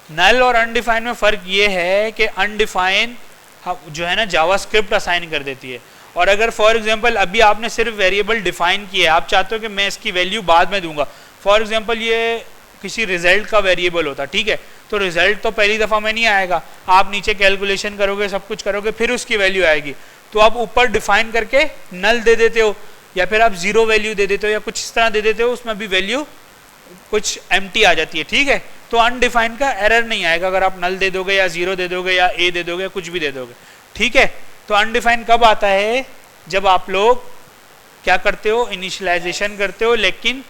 नल और अनडिफाइन में फर्क ये है कि अनडिफाइन जो है ना जावास्क्रिप्ट असाइन कर देती है, और अगर फॉर एग्जांपल अभी आपने सिर्फ वेरिएबल डिफाइन किया है, आप चाहते हो कि मैं इसकी वैल्यू बाद में दूंगा, फॉर एग्जांपल ये किसी रिजल्ट का वेरिएबल होता, ठीक है, तो रिजल्ट तो पहली दफा में नहीं आएगा, आप नीचे कैलकुलेशन करोगे, सब कुछ करोगे, फिर उसकी वैल्यू आएगी। तो आप ऊपर डिफाइन करके नल दे देते हो, या फिर आप जीरो वैल्यू दे देते हो, या कुछ इस तरह दे देते हो, उसमें भी वैल्यू कुछ एम्प्टी आ जाती है, ठीक है। तो अनडिफाइंड का एरर नहीं आएगा अगर आप नल दे दोगे या जीरो दे दोगे या ए दे दोगे, कुछ भी दे दोगे, ठीक है। तो अनडिफाइंड कब आता है, जब आप लोग क्या करते हो, इनिशियलाइजेशन करते हो, लेकिन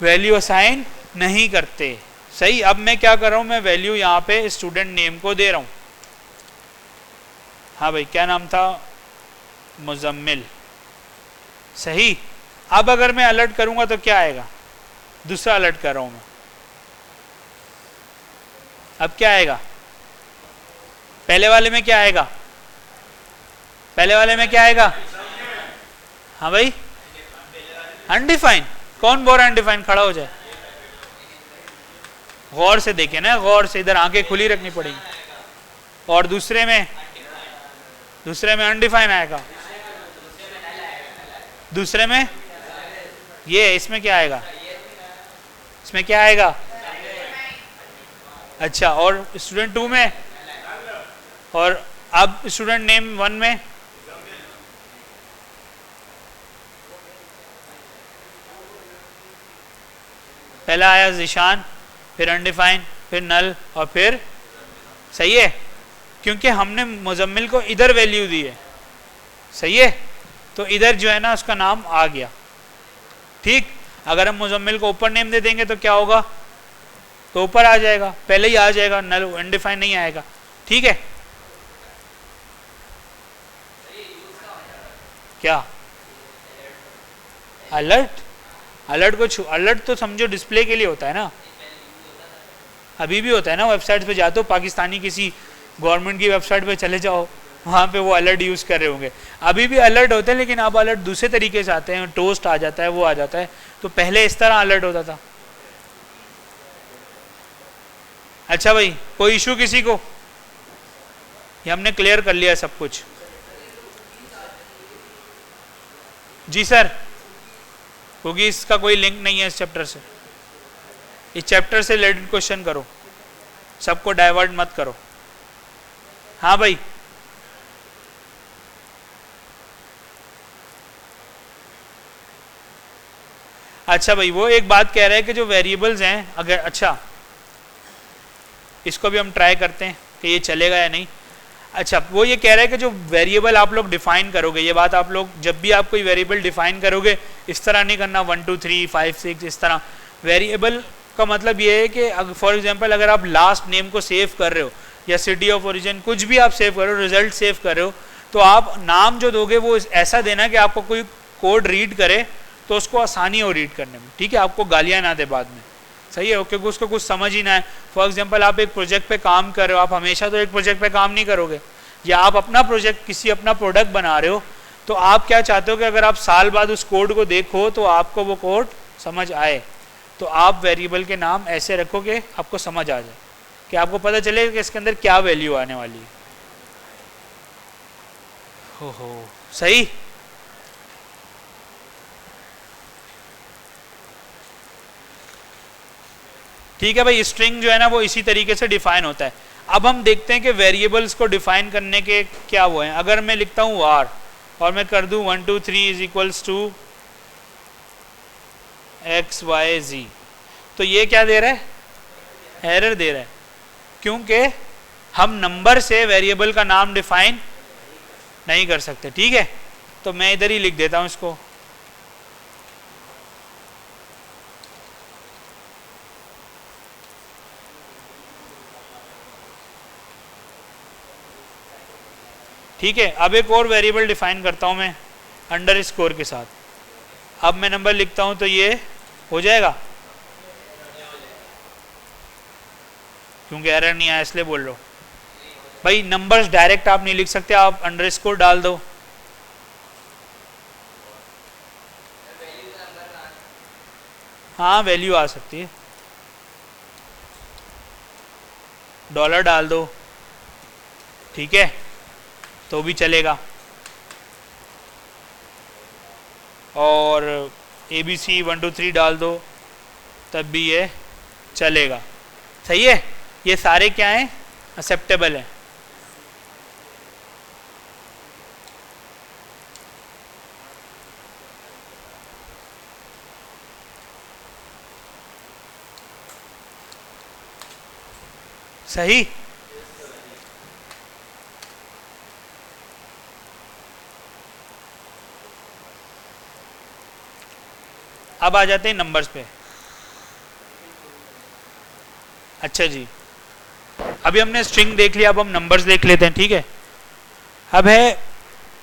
वैल्यू असाइन नहीं करते, सही। अब मैं क्या कर रहा हूं, मैं वैल्यू यहाँ पे स्टूडेंट नेम को दे रहा हूं, हाँ भाई क्या नाम था, मुजम्मिल, सही। अब अगर मैं अलर्ट करूंगा तो क्या आएगा, दूसरा अलर्ट कर रहा हूं मैं, अब क्या आएगा, पहले वाले में क्या आएगा, पहले वाले में क्या आएगा, हाँ भाई अनडिफाइंड, कौन बोल रहा है अनडिफाइंड, खड़ा हो जाए, गौर से देखे ना, गौर से, इधर आंखें खुली रखनी पड़ेगी, और दूसरे में अनडिफाइन आएगा, दूसरे में ये, इसमें क्या आएगा, इसमें क्या आएगा, अच्छा, और स्टूडेंट 2 में, और अब स्टूडेंट नेम 1 में, पहला आया जिशान, फिर अनडिफाइन, फिर नल, और फिर, सही है, क्योंकि हमने मुजम्मिल को इधर वैल्यू दी है, सही है, तो इधर जो है ना उसका नाम आ गया, ठीक। अगर हम मुजम्मिल को ऊपर नेम दे देंगे तो क्या होगा, तो ऊपर आ जाएगा, पहले ही आ जाएगा, नल अनडिफाइन नहीं आएगा, ठीक है। क्या अलर्ट, अलर्ट तो समझो डिस्प्ले के लिए होता है ना, अभी भी होता है ना, वेबसाइट पे जाते हो, पाकिस्तानी किसी गवर्नमेंट की वेबसाइट पे चले जाओ, वहाँ पे वो अलर्ट यूज़ कर रहे होंगे, अभी भी अलर्ट होते हैं, लेकिन अब अलर्ट दूसरे तरीके से आते हैं, टोस्ट आ जाता है, वो आ जाता है, तो पहले इस तरह अलर्ट होता था। अच्छा भाई, कोई इशू किसी को, ये हमने क्लियर कर लिया सब कुछ, जी सर, क्योंकि इसका कोई लिंक नहीं है इस चैप्टर से, इस चैप्टर से रिलेटेड क्वेश्चन करो, सबको डाइवर्ट मत करो। हाँ भाई, अच्छा भाई, वो एक बात कह रहे हैं कि जो वेरिएबल्स हैं, अगर, अच्छा इसको भी हम ट्राई करते हैं कि ये चलेगा या नहीं। अच्छा, वो ये कह रहा है कि जो वेरिएबल आप लोग डिफाइन करोगे, ये बात आप लोग जब भी आप कोई वेरिएबल डिफाइन करोगे, इस तरह नहीं करना 1 2 3 5 6 इस तरह। वेरिएबल का मतलब ये है कि फॉर एग्जांपल अगर आप लास्ट नेम को सेव कर रहे हो या सिटी ऑफ ओरिजिन कुछ भी आप सेव कर रहे हो, रिजल्ट सेव कर रहे हो, तो आप नाम जो दोगे वो ऐसा देना कि आपको कोई कोड रीड करे तो उसको आसानी हो रीड करने में, ठीक है, आपको गालियाँ ना दे बाद में, सही है, क्योंकि उसको कुछ समझ ही ना है। फॉर एग्जांपल आप एक प्रोजेक्ट पे काम कर रहे हो, आप हमेशा तो एक प्रोजेक्ट पे काम नहीं करोगे, या आप अपना प्रोजेक्ट किसी अपना प्रोडक्ट बना रहे हो, तो आप क्या चाहते हो कि अगर आप साल बाद उस कोड को देखो तो आपको वो कोड समझ आए, तो आप वेरिएबल के नाम ऐसे रखो कि आपको समझ आ जाए, कि आपको पता चले कि इसके अंदर क्या वैल्यू आने वाली है। हो सही, ठीक है भाई। स्ट्रिंग जो है ना वो इसी तरीके से डिफाइन होता है। अब हम देखते हैं कि वेरिएबल्स को डिफाइन करने के क्या वो हैं। अगर मैं लिखता हूँ वार और मैं कर दूँ 1 2 3 is equals to X Y Z, तो ये क्या दे रहा है, एरर दे रहा है, क्योंकि हम नंबर से वेरिएबल का नाम डिफाइन नहीं कर सकते, ठीक है। तो मैं इधर ही लिख देता हूँ इसको, ठीक है। अब एक और वेरिएबल डिफाइन करता हूं मैं अंडर स्कोर के साथ। अब मैं नंबर लिखता हूं तो ये हो जाएगा, क्योंकि एरर नहीं आया इसलिए बोल रहा हूं भाई। नंबर्स डायरेक्ट आप नहीं लिख सकते, आप अंडर स्कोर डाल दो। हाँ वैल्यू आ सकती है, डॉलर डाल दो, ठीक है, तो भी चलेगा। और ABC 1 2 3 डाल दो तब भी ये चलेगा, सही है। ये सारे क्या हैं, एक्सेप्टेबल हैं। सही, अब आ जाते हैं नंबर्स पे। अच्छा जी, अभी हमने स्ट्रिंग देख लिया, अब हम नंबर्स देख लेते हैं, ठीक है। अब है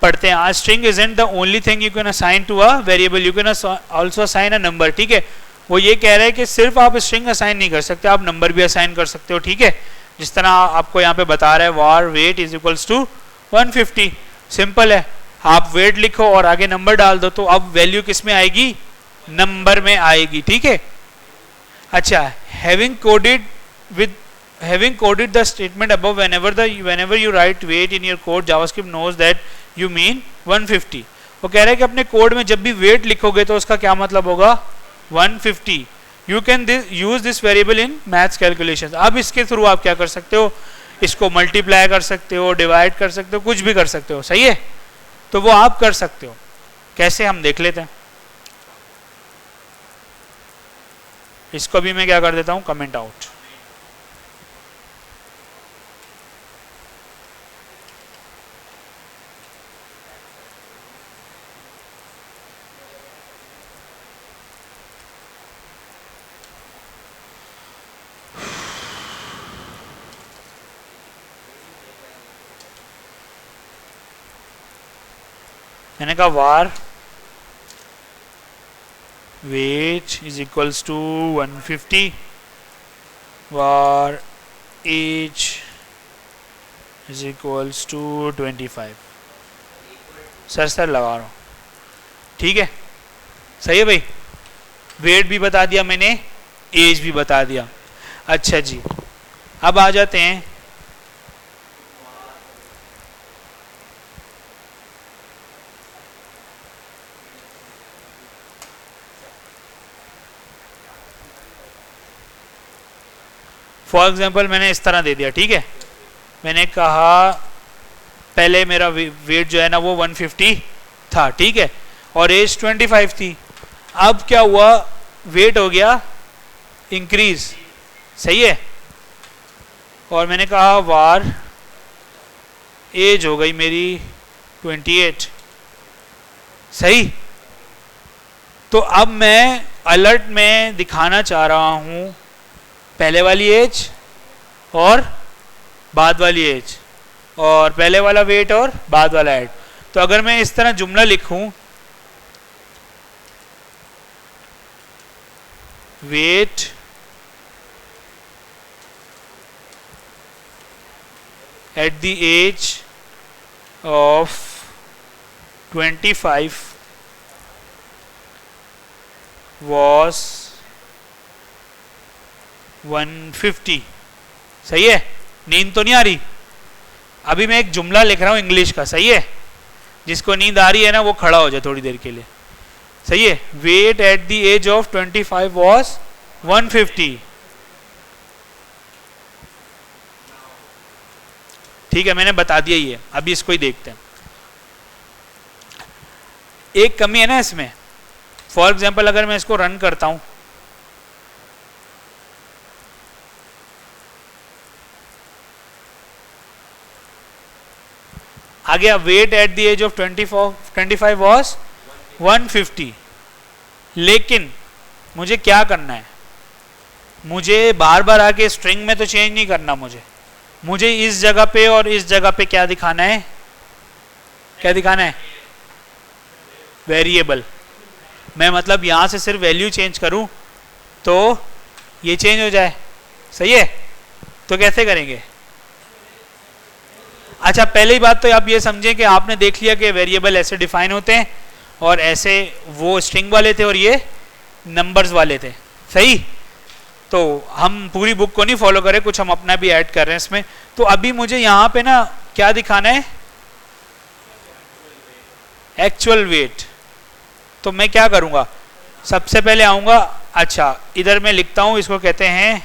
पढ़ते हैं। आज string isn't the only thing you can assign to a variable, you can also assign a number, ठीक है। वो ये कह रहा है कि सिर्फ आप स्ट्रिंग असाइन नहीं कर सकते, आप नंबर भी असाइन कर सकते हो, ठीक है। जिस तरह आपको यहाँ पे बता रहा है var weight is equals to 150, simple है। आप वेट लिखो और आगे नंबर डाल दो, तो अब वैल्यू किस में आएगी, नंबर में आएगी, ठीक है। अच्छा, having coded with having coded the statement above, whenever you write weight in your code, JavaScript knows that you mean 150. वो कह रहा है कि अपने कोड में जब भी weight लिखोगे तो उसका क्या मतलब होगा 150. You can use this variable in maths calculations. अब इसके थ्रू आप क्या कर सकते हो, इसको मल्टीप्लाई कर सकते हो, डिवाइड कर सकते हो, कुछ भी कर सकते हो. सही है, तो वो आप कर सकते हो. कैसे हम देख लेते हैं. इसको भी मैं क्या कर देता हूं, कमेंट आउट. मैंने कहा var weight is equals to 150, var age is equals to 25. Sir लगा रहा हूँ. ठीक है, सही है भाई. वेट भी बता दिया मैंने, एज भी बता दिया. अच्छा जी, अब आ जाते हैं फॉर एग्जाम्पल. मैंने इस तरह दे दिया. ठीक है, मैंने कहा पहले मेरा वेट जो है ना वो 150 था. ठीक है, और एज 25 थी. अब क्या हुआ, वेट हो गया इंक्रीज. सही है, और मैंने कहा वार एज हो गई मेरी 28. सही, तो अब मैं अलर्ट में दिखाना चाह रहा हूं पहले वाली एज और बाद वाली एज, और पहले वाला वेट और बाद वाला एज. तो अगर मैं इस तरह जुमला लिखूं, weight at the age of 25 was 150. सही है, नींद तो नहीं आ रही. अभी मैं एक जुमला लिख रहा हूं इंग्लिश का. सही है, जिसको नींद आ रही है ना वो खड़ा हो जाए थोड़ी देर के लिए. सही है, weight at the age of 25 was 150. ठीक है, मैंने बता दिया ये. अभी इसको ही देखते हैं. एक कमी है ना इसमें. फॉर एग्जाम्पल अगर मैं इसको रन करता हूं, आ गया weight at the age of 25 was 150. लेकिन मुझे क्या करना है, मुझे बार बार आके स्ट्रिंग में तो चेंज नहीं करना. मुझे इस जगह पे और इस जगह पे क्या दिखाना है, क्या दिखाना है, वेरिएबल. मैं मतलब यहां से सिर्फ वैल्यू चेंज करूं तो ये चेंज हो जाए. सही है, तो कैसे करेंगे. अच्छा, पहली बात तो आप ये समझें कि आपने देख लिया कि वेरिएबल ऐसे डिफाइन होते हैं, और ऐसे वो स्ट्रिंग वाले थे और ये नंबर्स वाले थे. सही, तो हम पूरी बुक को नहीं फॉलो करें, कुछ हम अपना भी ऐड कर रहे हैं इसमें. तो अभी मुझे यहाँ पे ना क्या दिखाना है, एक्चुअल वेट. तो मैं क्या करूँगा, सबसे पहले आऊँगा. अच्छा, इधर मैं लिखता हूँ, इसको कहते हैं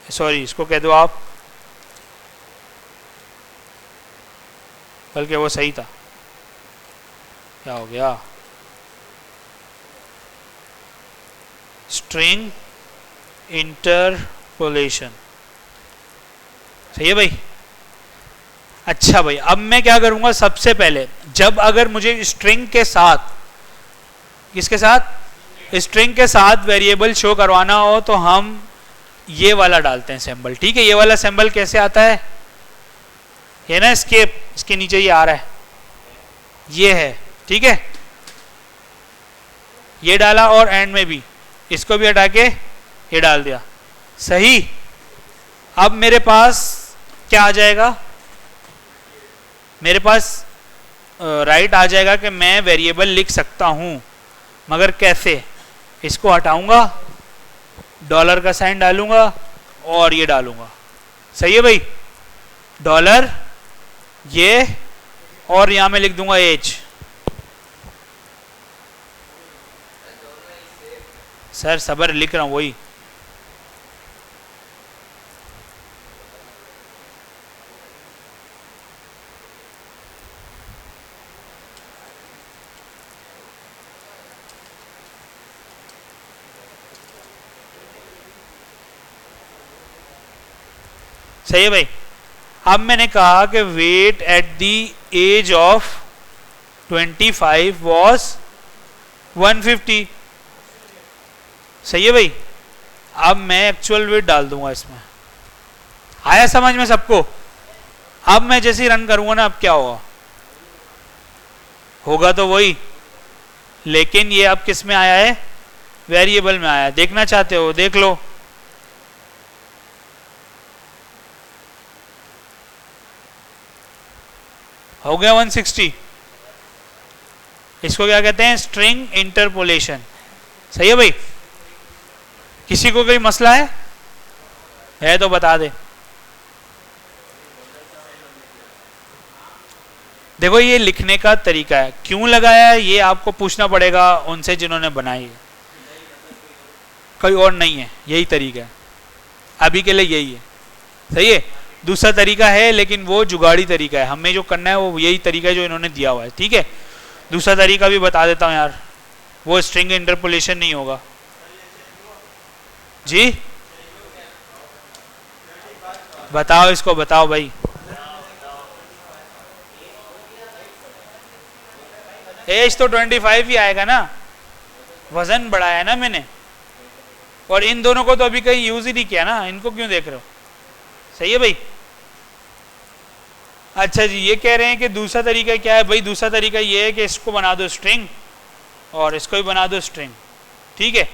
सॉरी, इसको कह दो आप, बल्कि वो सही था. क्या हो गया, स्ट्रिंग इंटरपोलेशन. सही है भाई. अच्छा भाई, अब मैं क्या करूंगा, सबसे पहले जब अगर मुझे स्ट्रिंग के साथ, किसके साथ, स्ट्रिंग के साथ वेरिएबल शो करवाना हो तो हम ये वाला डालते हैं सिंबल. ठीक है, ये वाला सिंबल कैसे आता है, ये ना एस्केप, इसके नीचे ये आ रहा है, ये है. ठीक है, ये डाला और एंड में भी इसको भी हटा के ये डाल दिया. सही, अब मेरे पास क्या आ जाएगा, मेरे पास राइट आ जाएगा कि मैं वेरिएबल लिख सकता हूं. मगर कैसे, इसको हटाऊंगा, डॉलर का साइन डालूंगा और ये डालूंगा। सही है भाई, डॉलर ये, और यहां मैं लिख दूंगा एच। सर सबर लिख रहा हूं वही। सही है भाई। अब मैंने कहा कि weight at the age of 25 was 150। सही है भाई। अब मैं एक्चुअल वेट डाल दूंगा इसमें। आया समझ में सबको? अब मैं जैसे ही रन करूंगा ना, अब क्या होगा? होगा तो वही, लेकिन ये अब किस में आया है? वेरिएबल में आया है। देखना चाहते हो देख लो। हो गया 160। इसको क्या कहते हैं? String interpolation. सही है भाई। किसी को कोई मसला है तो बता दे। देखो ये लिखने का तरीका है, क्यों लगाया है ये आपको पूछना पड़ेगा उनसे जिन्होंने बनाई है, कोई और नहीं है, यही तरीका है अभी के लिए, यही है। सही है। दूसरा तरीका है लेकिन वो जुगाड़ी तरीका है, हमें जो करना है वो यही तरीका है जो इन्होंने दिया हुआ है। ठीक है, दूसरा तरीका भी बता देता हूं यार, वो स्ट्रिंग इंटरपोलेशन नहीं होगा। जी बताओ, इसको बताओ भाई। एज तो 25 ही आएगा ना, वजन बढ़ाया है ना मैंने, और इन दोनों को तो अभी कहीं यूज ही नहीं किया ना, इनको क्यों देख रहे हो? सही है भाई। अच्छा जी, ये कह रहे हैं कि दूसरा तरीका क्या है? भाई दूसरा तरीका ये है कि इसको बना दो स्ट्रिंग और इसको भी बना दो स्ट्रिंग। ठीक है,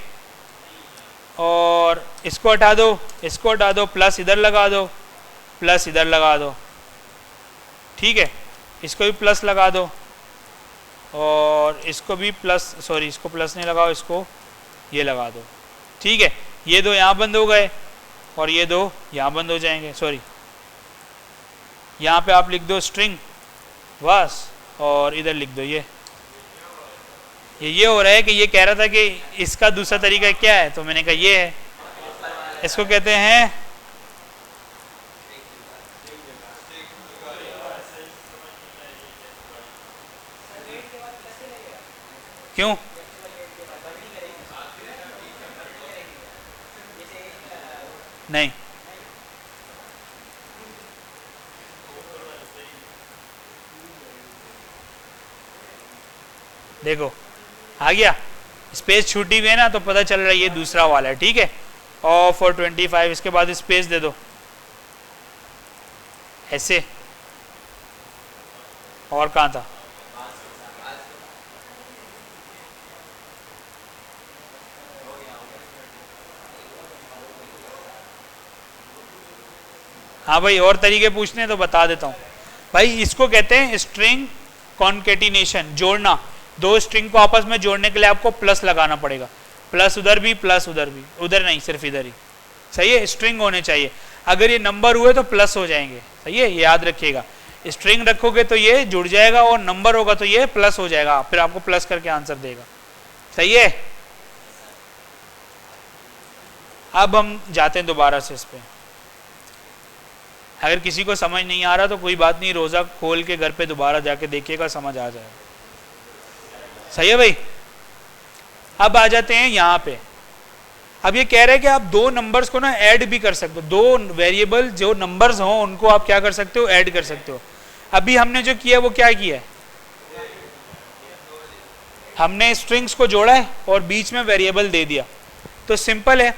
और इसको हटा दो, इसको हटा दो, प्लस इधर लगा दो, प्लस इधर लगा दो। ठीक है, इसको भी प्लस लगा दो और इसको भी प्लस, सॉरी इसको प्लस नहीं लगाओ, इसको ये लगा दो। ठीक है, ये दो यहाँ बंद हो गए और ये दो यहाँ बंद हो जाएंगे। सॉरी, यहाँ पे आप लिख दो स्ट्रिंग बस, और इधर लिख दो ये हो रहा है कि ये कह रहा था कि इसका दूसरा तरीका क्या है, तो मैंने कहा ये है, इसको कहते हैं क्यों? नहीं, देखो आ गया, स्पेस छूटी हुई है ना, तो पता चल रहा है ये दूसरा वाला है। ठीक है, और फॉर 25 इसके बाद स्पेस दे दो ऐसे, और कहाँ था? हाँ भाई, और तरीके पूछने तो बता देता हूँ भाई। इसको कहते हैं स्ट्रिंग कॉन्केटिनेशन, जोड़ना। दो स्ट्रिंग को आपस में जोड़ने के लिए आपको प्लस लगाना पड़ेगा, प्लस उधर भी, प्लस उधर भी, उधर नहीं सिर्फ इधर ही। सही है, स्ट्रिंग होने चाहिए। अगर ये नंबर हुए तो प्लस हो जाएंगे। सही है, ये याद रखिएगा। स्ट्रिंग रखोगे तो ये जुड़ जाएगा और नंबर होगा तो ये प्लस हो जाएगा, फिर आपको प्लस करके आंसर देगा। सही है। अब हम जाते हैं दोबारा से इस पे। अगर किसी को समझ नहीं आ रहा तो कोई बात नहीं, रोजा खोल के घर पे दोबारा जाके देखिएगा, समझ आ जाएगा। सही है भाई। अब आ जाते हैं यहाँ पे। अब ये कह रहे हैं कि आप दो नंबर्स को ना ऐड भी कर सकते हो, दो वेरिएबल जो नंबर्स हो उनको आप क्या कर सकते हो? ऐड कर सकते हो। अभी हमने जो किया वो क्या किया है? हमने स्ट्रिंग्स को जोड़ा है और बीच में वेरिएबल दे दिया, तो सिंपल है।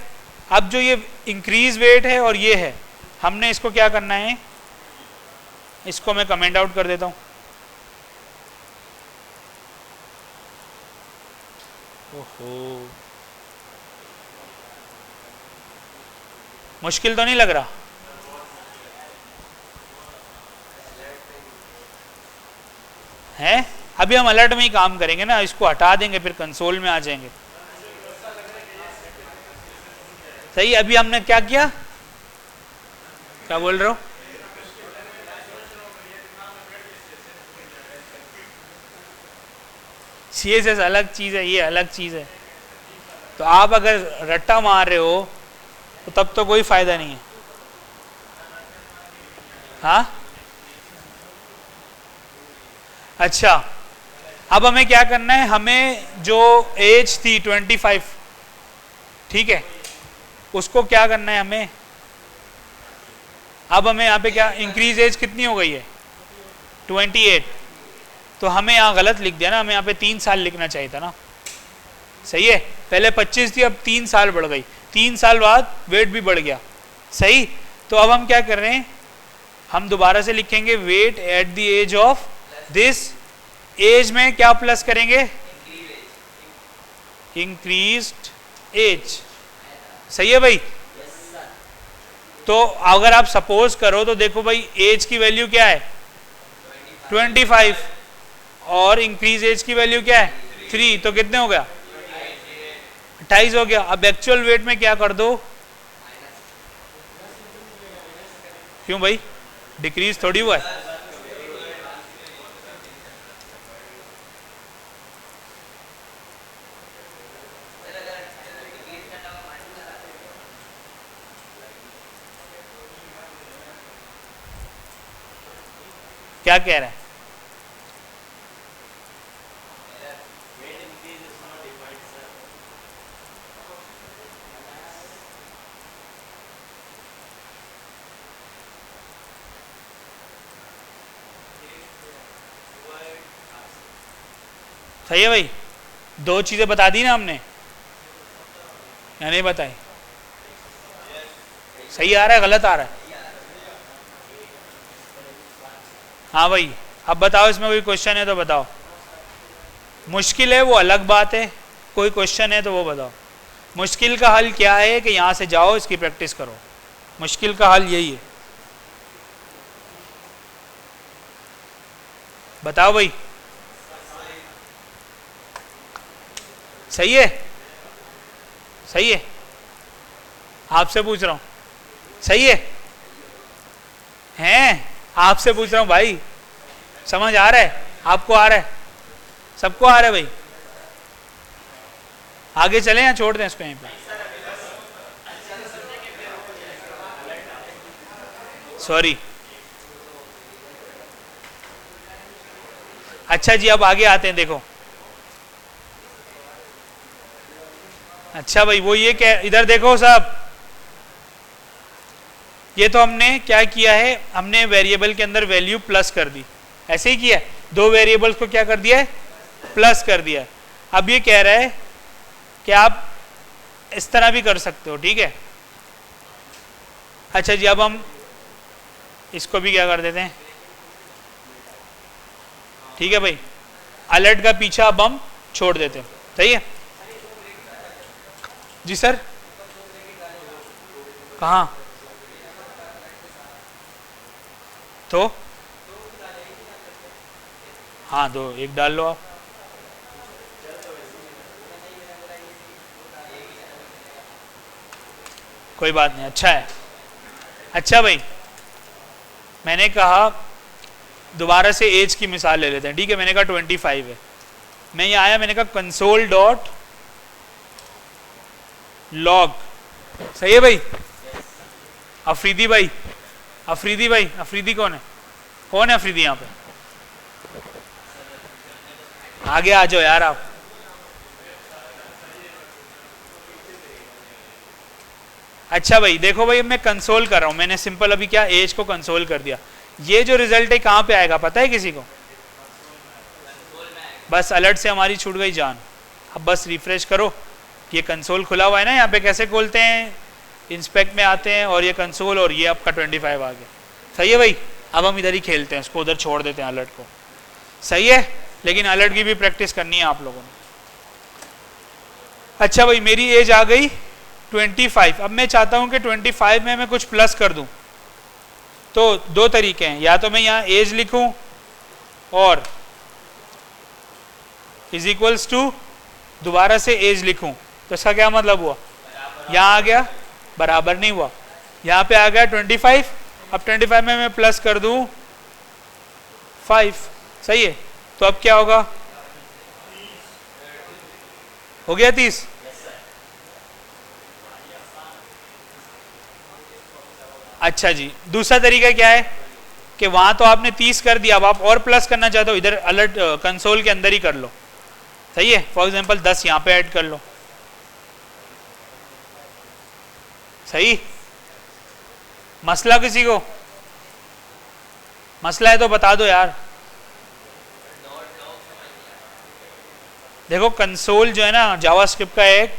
अब जो ये इंक्रीज वेट है और ये है, हमने इसको क्या करना है? इसको मैं कमेंट आउट कर देता हूं। ओहो, मुश्किल तो नहीं लग रहा है? अभी हम अलर्ट में ही काम करेंगे ना, इसको हटा देंगे फिर कंसोल में आ जाएंगे। सही, अभी हमने क्या किया, क्या बोल रहे हो? CSS अलग चीज है, ये अलग चीज है। तो आप अगर रट्टा मार रहे हो तो तब तो कोई फायदा नहीं है। हाँ अच्छा, अब हमें क्या करना है, हमें जो एज थी 25, ठीक है, उसको क्या करना है हमें, अब हमें यहाँ पे क्या इंक्रीज एज कितनी हो गई है 28, तो हमें यहाँ गलत लिख दिया ना, हमें यहाँ पे 3 साल लिखना चाहिए था ना। सही है, पहले 25 थी, अब 3 साल बढ़ गई, 3 साल बाद वेट भी बढ़ गया। सही, तो अब हम क्या कर रहे हैं, हम दोबारा से लिखेंगे weight at the age of this, age में क्या प्लस करेंगे, इंक्रीज्ड एज। सही है भाई? तो अगर आप सपोज करो तो देखो भाई, एज की वैल्यू क्या है 25 और इंक्रीज एज की वैल्यू क्या है 3, तो कितने हो गया 28 हो गया। अब एक्चुअल वेट में क्या कर दो, क्यों भाई, डिक्रीज थोड़ी हुआ है। क्या कह रहे हैं, सही है भाई? 2 चीजें बता दी ना हमने, या नहीं बताई? सही आ रहा है, गलत आ रहा है? हाँ भाई, अब बताओ, इसमें कोई क्वेश्चन है तो बताओ। मुश्किल है वो अलग बात है, कोई क्वेश्चन है तो वो बताओ। मुश्किल का हल क्या है कि यहाँ से जाओ, इसकी प्रैक्टिस करो, मुश्किल का हल यही है। बताओ भाई, सही है? सही है, आपसे पूछ रहा हूँ, सही है? हैं, आपसे पूछ रहा हूँ भाई, समझ आ रहा है? आपको आ रहा है? सबको आ रहा है भाई? आगे चलें या छोड़ दें इसको यहीं पे? सॉरी, अच्छा जी, अब आगे आते हैं, देखो। अच्छा भाई, वो ये क्या, इधर देखो सब, ये तो हमने क्या किया है, हमने वेरिएबल के अंदर वैल्यू प्लस कर दी, ऐसे ही किया है, 2 वेरिएबल्स को क्या कर दिया है, प्लस कर दिया है। अब ये कह रहा है कि आप इस तरह भी कर सकते हो, ठीक है। अच्छा जी, अब हम इसको भी क्या कर देते हैं, ठीक है भाई, अलर्ट का पीछा अब हम छोड़ देते हैं। सही है जी सर? कहाँ? तो हाँ, 2 1 डाल लो आप। कोई बात नहीं, अच्छा है। अच्छा भाई, मैंने कहा दोबारा से एज की मिसाल ले लेते हैं, ठीक है। मैंने कहा 25 है, मैं ये आया, मैंने कहा कंसोल डॉट लॉग। सही है भाई? अफरीदी भाई, अफरीदी भाई, अफरीदी कौन है? कौन है अफरीदी यहाँ पे? आगे आ जाओ यार आप। अच्छा भाई, देखो भाई, मैं कंसोल कर रहा हूँ, मैंने सिंपल अभी क्या एज को कंसोल कर दिया। ये जो रिजल्ट है कहाँ पे आएगा पता है किसी को? बस अलर्ट से हमारी छूट गई जान। अब बस रिफ्रेश करो, ये कंसोल खुला हुआ है ना, यहाँ पे कैसे खोलते हैं, इंस्पेक्ट में आते हैं और ये कंसोल, और ये आपका 25 आ गया। सही है भाई? अब हम इधर ही खेलते हैं, इसको उधर छोड़ देते हैं अलर्ट को। सही है, लेकिन अलर्ट की भी प्रैक्टिस करनी है आप लोगों ने। अच्छा भाई, मेरी एज आ गई 25। अब मैं चाहता हूं कि 25 में मैं कुछ प्लस कर दूं, तो 2 तरीके हैं, या तो मैं यहाँ एज लिखूं और इज इक्वल्स टू दोबारा से एज लिखूं, तो इसका क्या मतलब हुआ, यहाँ आ गया बराबर नहीं हुआ, यहाँ पे आ गया 25, अब 25 में मैं प्लस कर दूं 5, सही है, तो अब क्या होगा, हो गया 30। अच्छा जी, दूसरा तरीका क्या है कि वहां तो आपने 30 कर दिया, अब आप और प्लस करना चाहते हो, इधर अलर्ट कंसोल के अंदर ही कर लो, सही है, फॉर एग्जांपल 10 यहाँ पे ऐड कर लो, सही। मसला किसी को मसला है तो बता दो यार। देखो कंसोल जो है ना जावास्क्रिप्ट का एक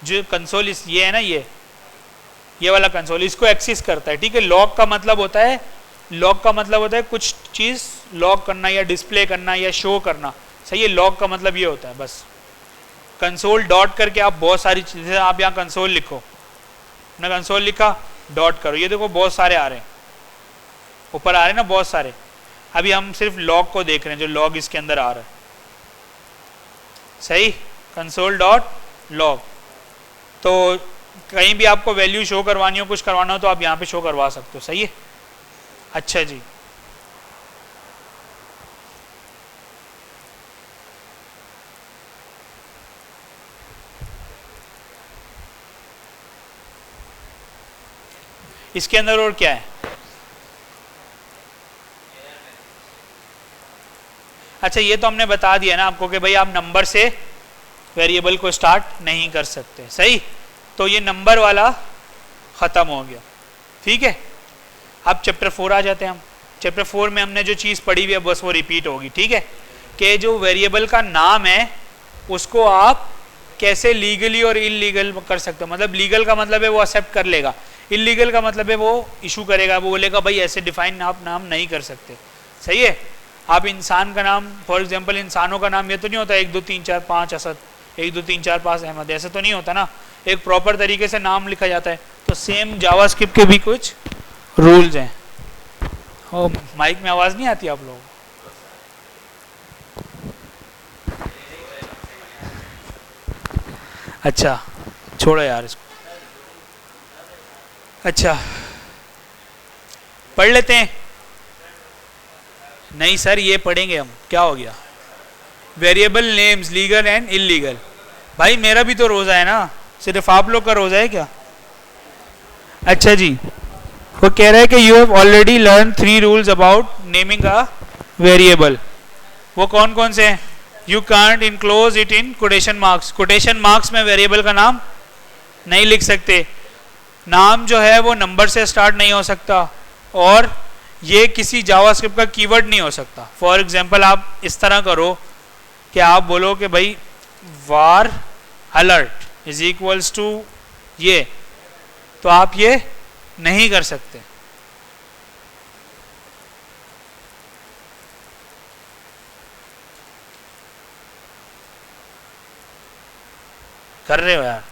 जो कंसोल ये है ना, ये वाला कंसोल इसको एक्सेस करता है, ठीक है। लॉग का मतलब होता है, लॉग का मतलब होता है कुछ चीज लॉग करना या डिस्प्ले करना या शो करना, सही है। लॉग का मतलब ये होता है बस। कंसोल डॉट करके आप बहुत सारी चीजें, आप यहाँ कंसोल लिखो, ना कंसोल लिखा डॉट करो, ये देखो बहुत सारे आ रहे हैं, ऊपर आ रहे हैं ना बहुत सारे। अभी हम सिर्फ लॉग को देख रहे हैं, जो लॉग इसके अंदर आ रहा है, सही। कंसोल डॉट लॉग, तो कहीं भी आपको वैल्यू शो करवानी हो, कुछ करवाना हो तो आप यहाँ पे शो करवा सकते हो, सही है। अच्छा जी, इसके अंदर और क्या है? अच्छा ये तो हमने बता दिया ना आपको कि भाई आप नंबर से वेरिएबल को स्टार्ट नहीं कर सकते, सही। तो ये नंबर वाला ख़त्म हो गया, ठीक है। अब चैप्टर 4 आ जाते हैं हम। चैप्टर 4 में हमने जो चीज़ पढ़ी हुई है बस वो रिपीट होगी, ठीक है। कि जो वेरिएबल का नाम है उसको आप कैसे लीगली और इलीगल कर सकते हो। मतलब लीगल का मतलब है वो एक्सेप्ट कर लेगा, इलीगल का मतलब है वो इशू करेगा, वो बोलेगा भाई ऐसे डिफाइन आप नाम नहीं कर सकते, सही है। आप इंसान का नाम, फॉर एग्जांपल इंसानों का नाम ये तो नहीं होता 1 2 3 4 5 असद, 1 2 3 4 5 अहमद, ऐसे तो नहीं होता ना, एक प्रॉपर तरीके से नाम लिखा जाता है। तो सेम जावास्क्रिप्ट के भी कुछ रूल्स हैं। ओ माइक में आवाज़ नहीं आती आप लोगों को? अच्छा छोड़ो यार इसको। अच्छा पढ़ लेते हैं। नहीं सर ये पढ़ेंगे हम, क्या हो गया? Variable names legal and illegal. भाई मेरा भी तो रोज़ा है ना, सिर्फ आप लोग का रोज़ा है क्या? अच्छा जी, वो कह रहा है कि you have already learn 3 rules about naming a variable. वो कौन कौन से हैं? You can't enclose it in quotation marks. Quotation marks में वेरिएबल का नाम नहीं लिख सकते। नाम जो है वो नंबर से स्टार्ट नहीं हो सकता, और ये किसी जावास्क्रिप्ट का कीवर्ड नहीं हो सकता। फॉर एग्जांपल आप इस तरह करो कि आप बोलो कि भाई var alert is equals to ये, तो आप ये नहीं कर सकते। कर रहे हो यार?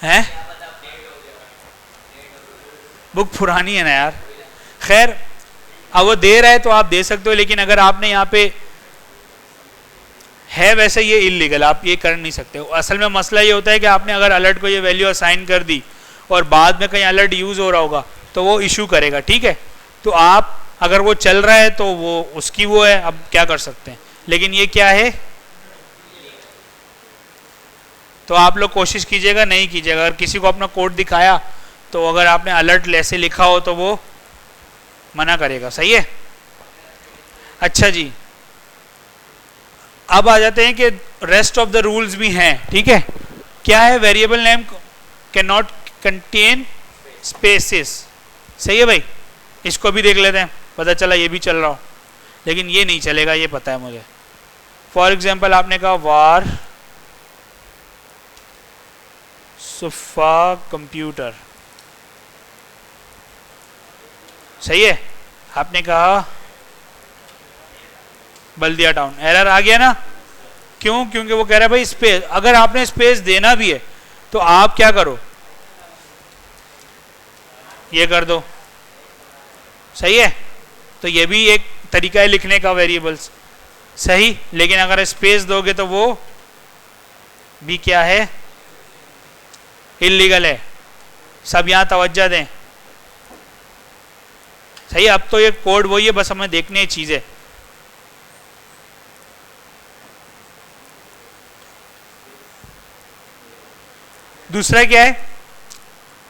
हैं? बुक पुरानी है ना यार। खैर अब वो दे रहा है तो आप दे सकते हो, लेकिन अगर आपने यहाँ पे है वैसे ये इलीगल, आप ये कर नहीं सकते। असल में मसला ये होता है कि आपने अगर अलर्ट को ये वैल्यू असाइन कर दी और बाद में कहीं अलर्ट यूज हो रहा होगा तो वो इशू करेगा, ठीक है। तो आप अगर वो चल रहा है तो वो उसकी वो है, अब क्या कर सकते हैं। लेकिन ये क्या है, तो आप लोग कोशिश कीजिएगा नहीं कीजिएगा। अगर किसी को अपना कोड दिखाया तो अगर आपने अलर्ट ऐसे लिखा हो तो वो मना करेगा, सही है। अच्छा जी, अब आ जाते हैं कि रेस्ट ऑफ द रूल्स भी हैं, ठीक है। क्या है? Variable name can not contain spaces, सही है भाई। इसको भी देख लेते हैं, पता चला ये भी चल रहा हो, लेकिन ये नहीं चलेगा, ये पता है मुझे। फॉर एग्जांपल आपने कहा वार सुफा कंप्यूटर, सही है। आपने कहा बल्दिया टाउन, एरर आ गया ना। क्यों? क्योंकि वो कह रहा है भाई स्पेस, अगर आपने स्पेस देना भी है तो आप क्या करो, ये कर दो, सही है। तो ये भी एक तरीका है लिखने का वेरिएबल्स, सही। लेकिन अगर स्पेस दोगे तो वो बी क्या है? इलीगल है। सब यहां तवज्जो दें। सही, अब तो ये कोड वही है, बस हमें देखने की चीज है। दूसरा क्या है?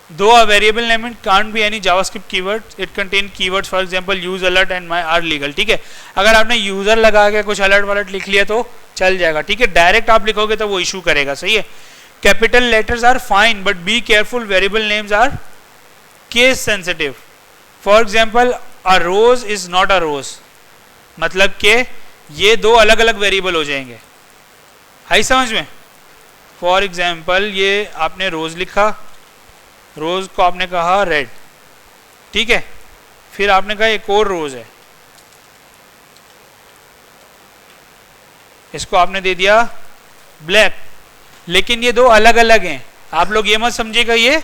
दो a variable name it can't be any JavaScript keyword, it contain keywords, for example use alert and my are legal। ठीक है, अगर आपने यूजर लगा के कुछ अलर्ट वलर्ट लिख लिया तो चल जाएगा। ठीक है, डायरेक्ट आप लिखोगे तो वो इशू करेगा। सही है, capital letters are fine but be careful, variable names are case sensitive. For example a rose is not a rose, मतलब के ये दो अलग अलग वेरिएबल हो जाएंगे। आई समझ में? फॉर एग्जाम्पल ये आपने रोज लिखा, रोज को आपने कहा रेड, ठीक है, फिर आपने कहा एक और रोज है, इसको आपने दे दिया ब्लैक, लेकिन ये दो अलग अलग हैं। आप लोग ये मत समझिएगा ये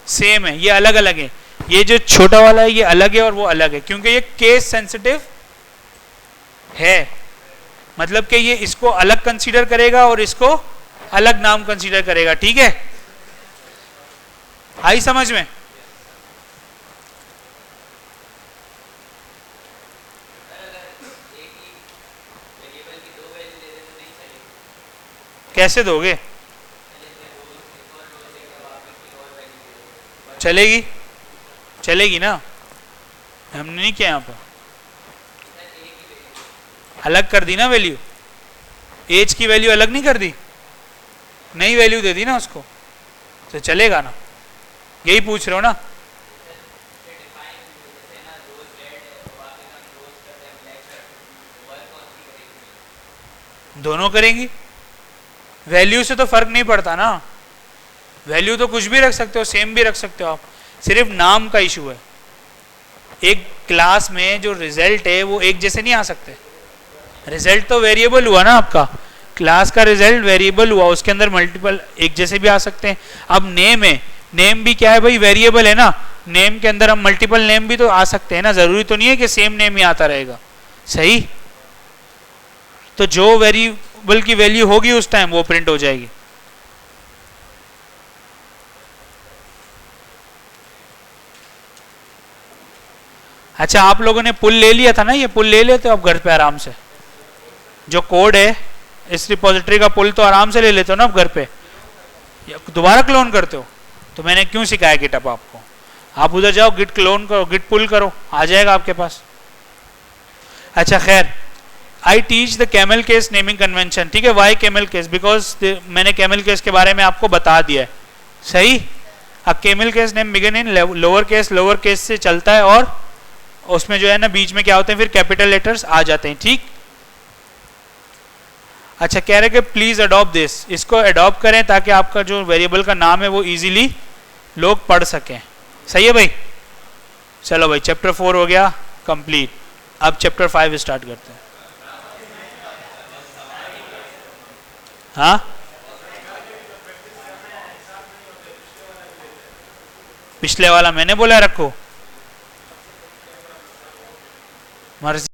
सेम है, ये अलग अलग है। ये जो छोटा वाला है ये अलग है और वो अलग है, क्योंकि ये केस सेंसिटिव है। मतलब कि ये इसको अलग कंसीडर करेगा और इसको अलग नाम कंसीडर करेगा। ठीक है, आई समझ में? कैसे दोगे? चलेगी, चलेगी ना, हमने नहीं किया, यहां पर अलग कर दी ना वैल्यू, एज की वैल्यू अलग नहीं कर दी, नई वैल्यू दे दी ना उसको, तो चलेगा ना? यही पूछ रहे हो ना? दोनों करेंगी, वैल्यू से तो फर्क नहीं पड़ता ना, वैल्यू तो कुछ भी रख सकते हो, सेम भी रख सकते हो आप, सिर्फ नाम का इशू है। एक क्लास में जो रिजल्ट है वो एक जैसे नहीं आ सकते। रिजल्ट तो वेरिएबल हुआ ना आपका, क्लास का रिजल्ट वेरिएबल हुआ, उसके अंदर मल्टीपल एक जैसे भी आ सकते हैं। अब नेम है, नेम भी क्या है भाई? वेरिएबल है ना, नेम के अंदर हम मल्टीपल नेम भी तो आ सकते हैं ना, जरूरी तो नहीं है कि सेम नेम ही आता रहेगा। सही, तो जो वेरिएबल की वैल्यू होगी उस टाइम वो प्रिंट हो जाएगी। अच्छा, आप लोगों ने पुल ले लिया था ना, ये पुल ले लेते हो आप घर पे आराम से, जो कोड है इस रिपोजिटरी का पुल तो आराम से ले लेते हो ना आप घर पे, दोबारा क्लोन करते हो? तो मैंने क्यों सिखाया गिटअप आपको? आप उधर जाओ, गिट क्लोन करो, गिट पुल करो, आ जाएगा आपके पास। अच्छा खैर, I teach the camel case naming convention. ठीक है, वाई कैमल केस? बिकॉज मैंने कैमल केस के बारे में आपको बता दिया है। सही, अब camel case name begin in lower case से चलता है और उसमें जो है ना बीच में क्या होते हैं फिर कैपिटल लेटर्स आ जाते हैं। ठीक, अच्छा कह रहे कि प्लीज अडॉप्ट दिस, इसको अडॉप्ट करें ताकि आपका जो वेरिएबल का नाम है वो इजीली लोग पढ़ सकें। सही है भाई? चलो भाई, चैप्टर 4 हो गया कंप्लीट, अब चैप्टर 5 स्टार्ट करते हैं। हाँ, पिछले वाला मैंने बोला रखो, मर्जी।